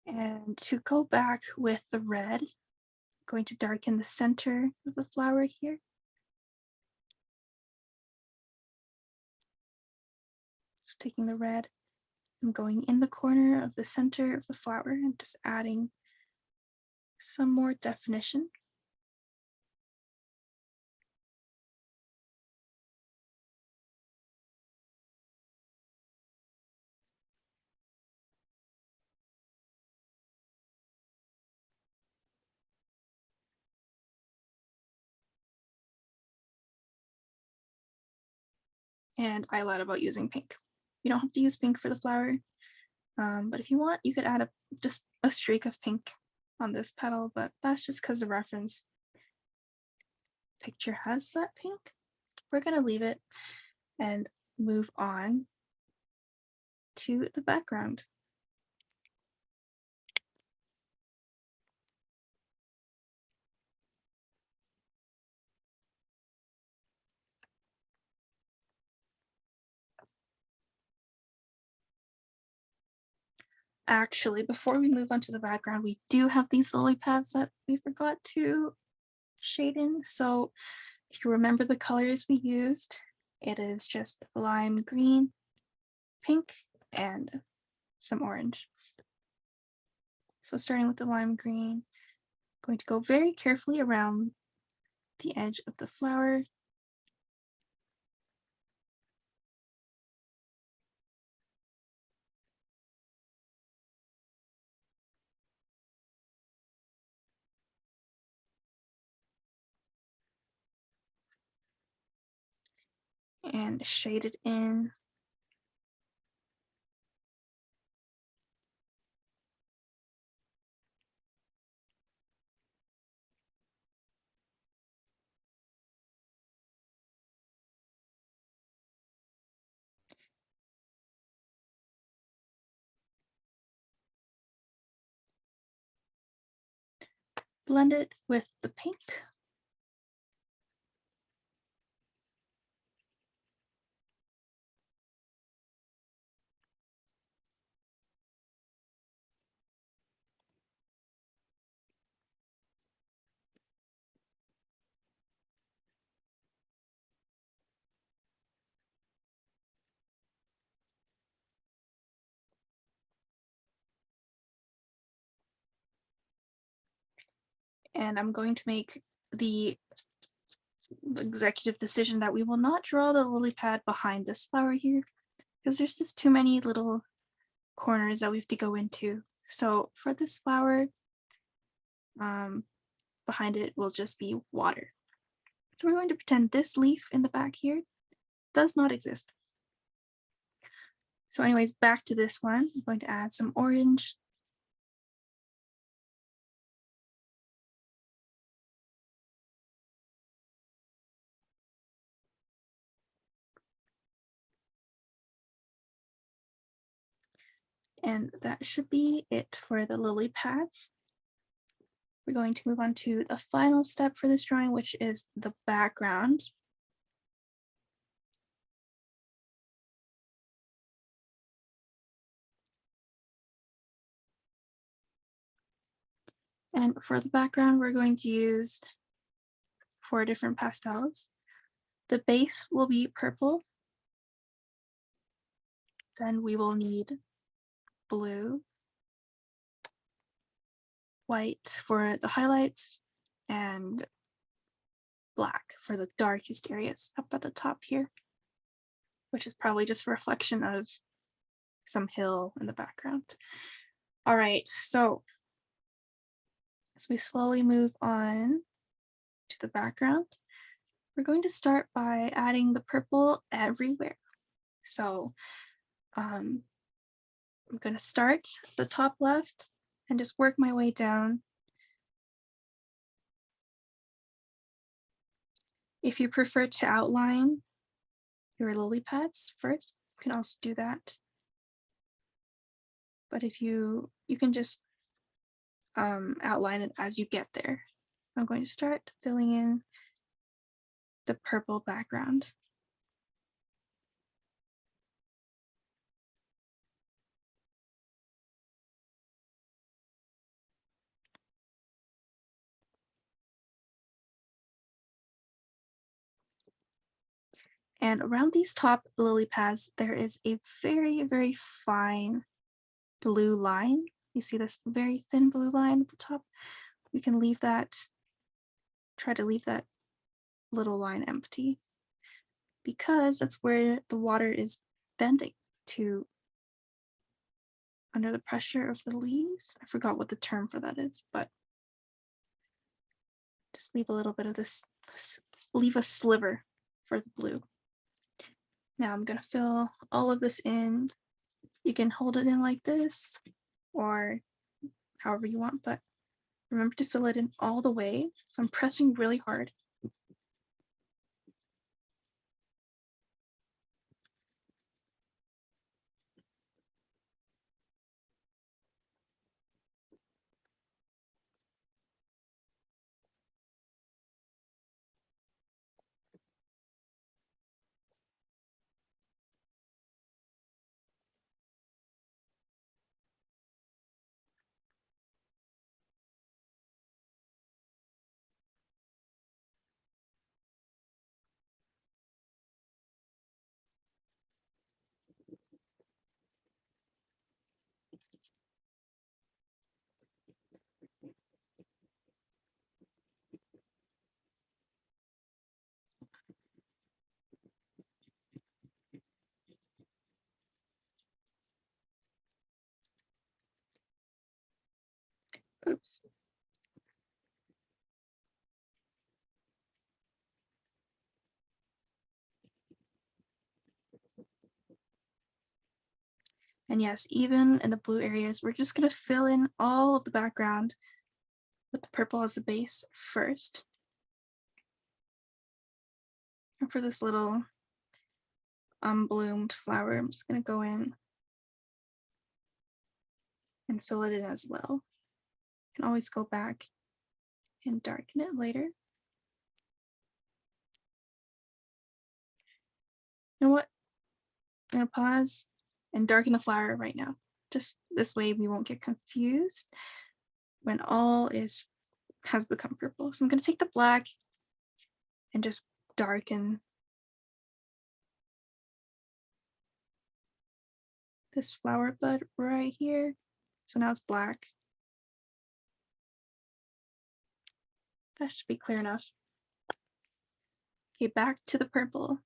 And to go back with the red, I'm going to darken the center of the flower here. Just taking the red, I'm going in the corner of the center of the flower and just adding some more definition. And I lied about using pink. You don't have to use pink for the flower, but if you want, you could add just a streak of pink on this petal, but that's just because the reference picture has that pink. We're going to leave it and move on to the background. Actually, before we move on to the background, we do have these lily pads that we forgot to shade in. So if you remember the colors we used, it is just lime green, pink, and some orange. So starting with the lime green, I'm going to go very carefully around the edge of the flower. And shade it in. Blend it with the pink. And I'm going to make the executive decision that we will not draw the lily pad behind this flower here, because there's just too many little corners that we have to go into. So for this flower, behind it will just be water. So we're going to pretend this leaf in the back here does not exist. So anyways, back to this one, I'm going to add some orange. And that should be it for the lily pads. We're going to move on to the final step for this drawing, which is the background. And for the background, we're going to use 4 different pastels. The base will be purple. Then we will need blue, white for the highlights, and black for the darkest areas up at the top here, which is probably just a reflection of some hill in the background. All right, so as we slowly move on to the background, we're going to start by adding the purple everywhere. So I'm going to start at the top left and just work my way down. If you prefer to outline your lily pads first, you can also do that. But if you can just outline it as you get there. I'm going to start filling in the purple background. And around these top lily pads, there is a very, very fine blue line. You see this very thin blue line at the top? We can leave that, try to leave that little line empty, because that's where the water is bending to under the pressure of the leaves. I forgot what the term for that is, but just leave a little bit of this, leave a sliver for the blue. Now I'm going to fill all of this in. You can hold it in like this or however you want, but remember to fill it in all the way. So I'm pressing really hard. Oops. And yes, even in the blue areas, we're just going to fill in all of the background with the purple as the base first. And for this little unbloomed flower, I'm just going to go in and fill it in as well. You can always go back and darken it later. You know what? I'm going to pause and darken the flower right now. Just this way we won't get confused when all has become purple. So I'm going to take the black and just darken this flower bud right here. So now it's black. That should be clear enough. Okay, back to the purple.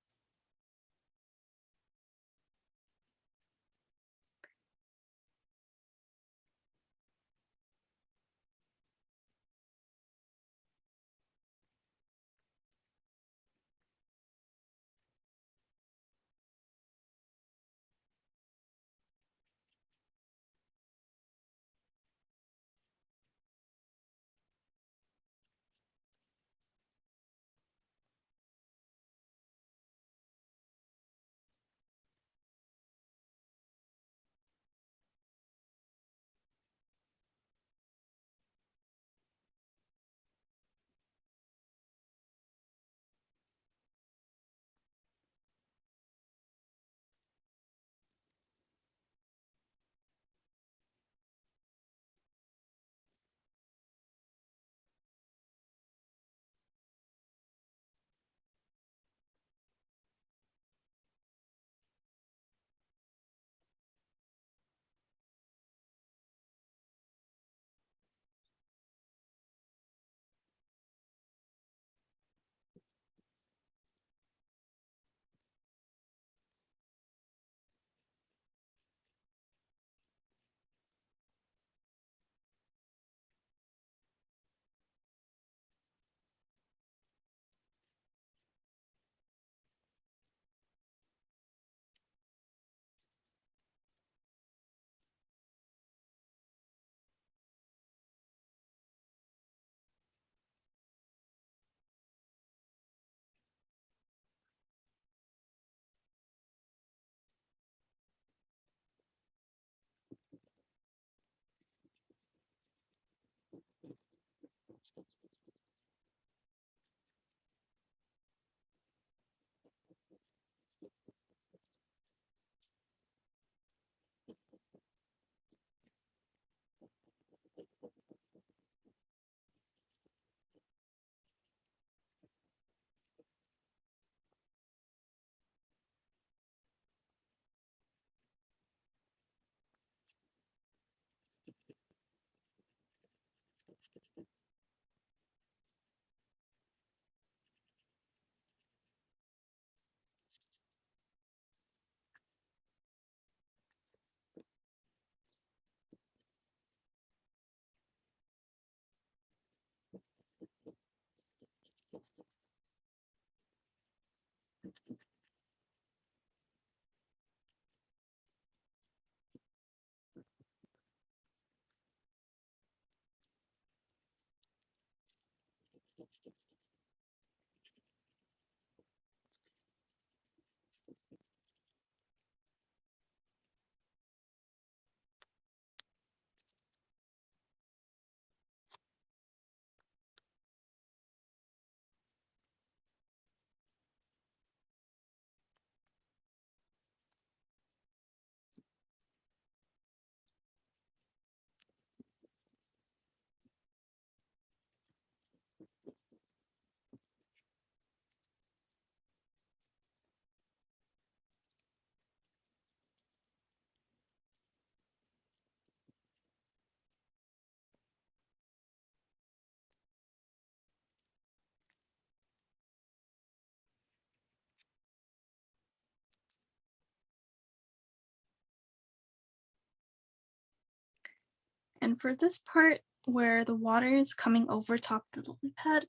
And for this part where the water is coming over top the lily pad,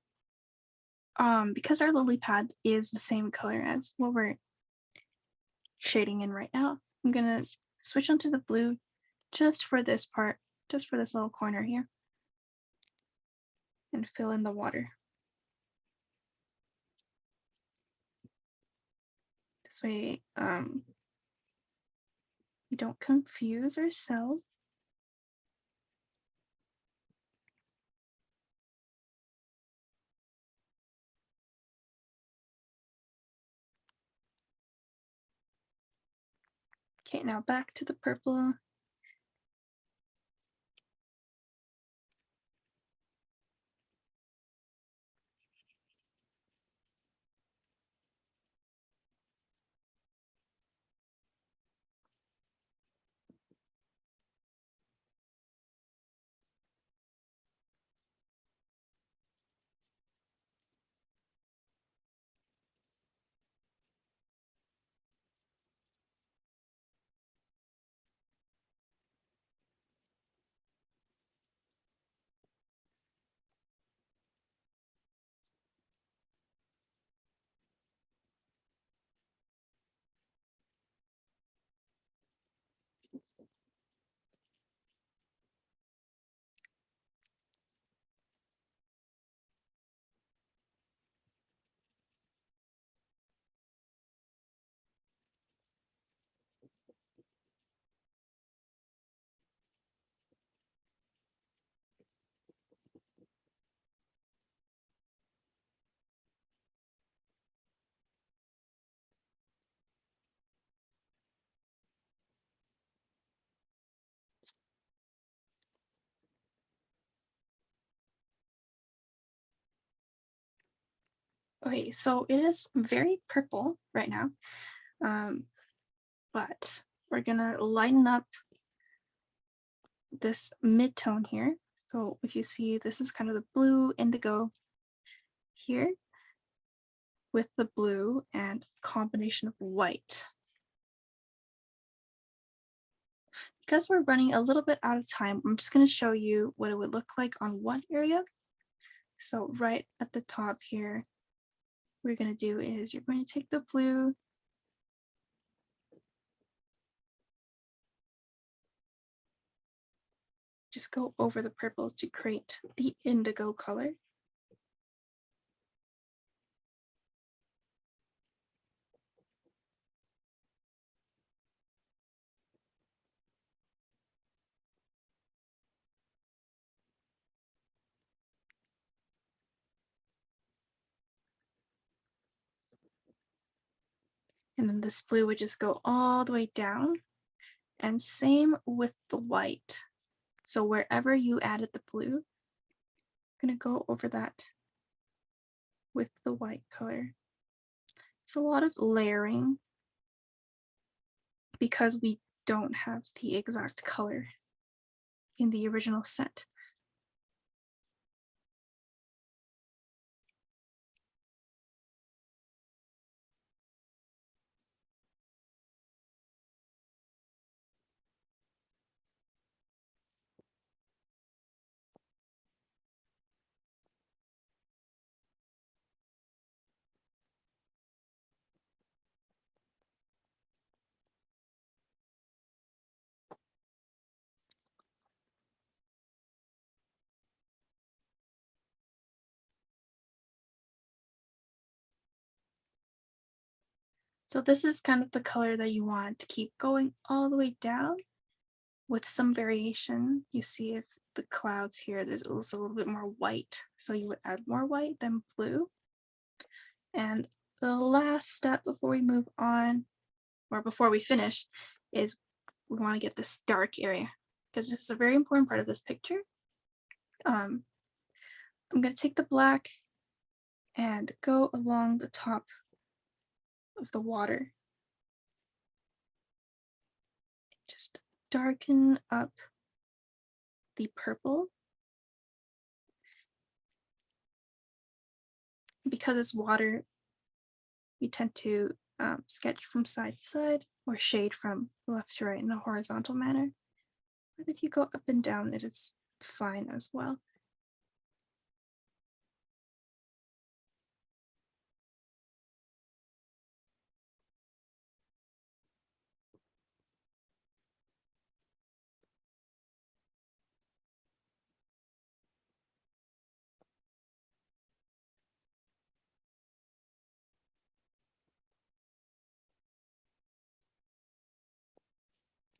because our lily pad is the same color as what we're shading in right now, I'm gonna switch onto the blue just for this part, just for this little corner here, and fill in the water. This way, we don't confuse ourselves. Okay, now back to the purple. Okay, so it is very purple right now, um, but we're gonna lighten up this mid-tone here. So if you see, this is kind of the blue indigo here with the blue and combination of white. Because we're running a little bit out of time, I'm just going to show you what it would look like on one area. So right at the top here, what you're going to do is you're going to take the blue, just go over the purple to create the indigo color. And then this blue would just go all the way down. And same with the white. So wherever you added the blue, I'm going to go over that with the white color. It's a lot of layering because we don't have the exact color in the original set. So this is kind of the color that you want to keep going all the way down with some variation. You see if the clouds here, there's also a little bit more white. So you would add more white than blue. And the last step before we move on, or before we finish, is we want to get this dark area because this is a very important part of this picture. I'm going to take the black and go along the top of the water. Just darken up the purple. Because it's water, we tend to sketch from side to side or shade from left to right in a horizontal manner. But if you go up and down, it is fine as well.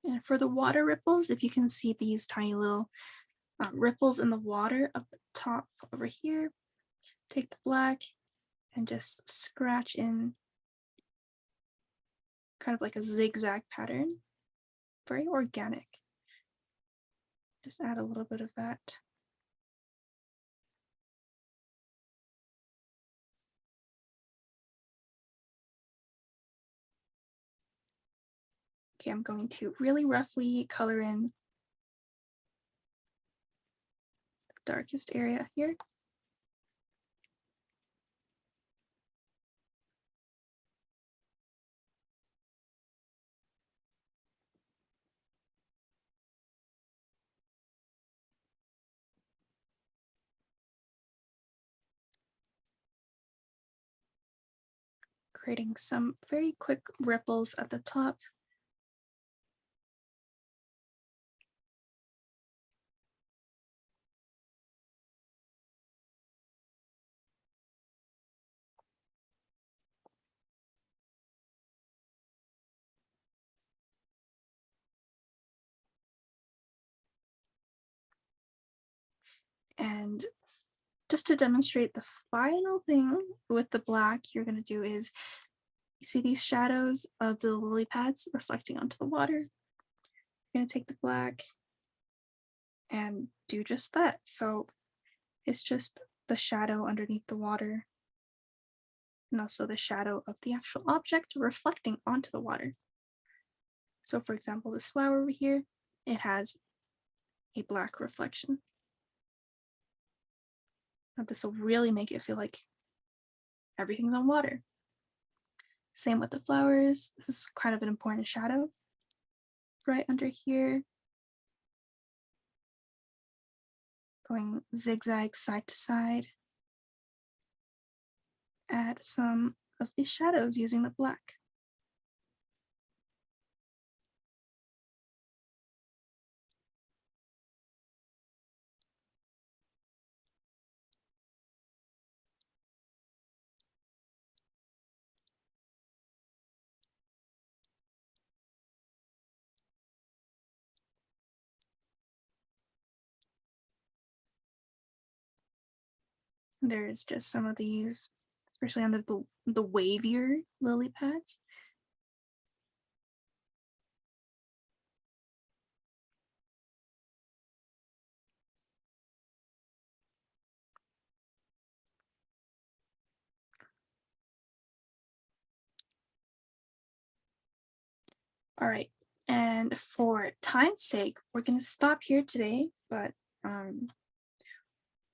And for the water ripples, if you can see these tiny little ripples in the water up the top over here, take the black and just scratch in kind of like a zigzag pattern. Very organic. Just add a little bit of that. Okay, I'm going to really roughly color in the darkest area here. Creating some very quick ripples at the top. And just to demonstrate the final thing with the black you're going to do is, you see these shadows of the lily pads reflecting onto the water? You're going to take the black and do just that. So it's just the shadow underneath the water and also the shadow of the actual object reflecting onto the water. So for example, this flower over here, it has a black reflection. Now this will really make it feel like everything's on water. Same with the flowers. This is kind of an important shadow right under here, going zigzag side to side. Add some of these shadows using the black. There's just some of these, especially on the wavier lily pads. All right, and for time's sake, we're going to stop here today, but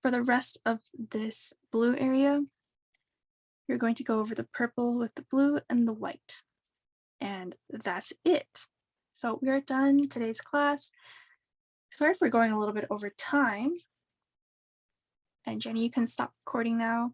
for the rest of this blue area, you're going to go over the purple with the blue and the white. And that's it. So we are done today's class. Sorry for going a little bit over time. And Jenny, you can stop recording now.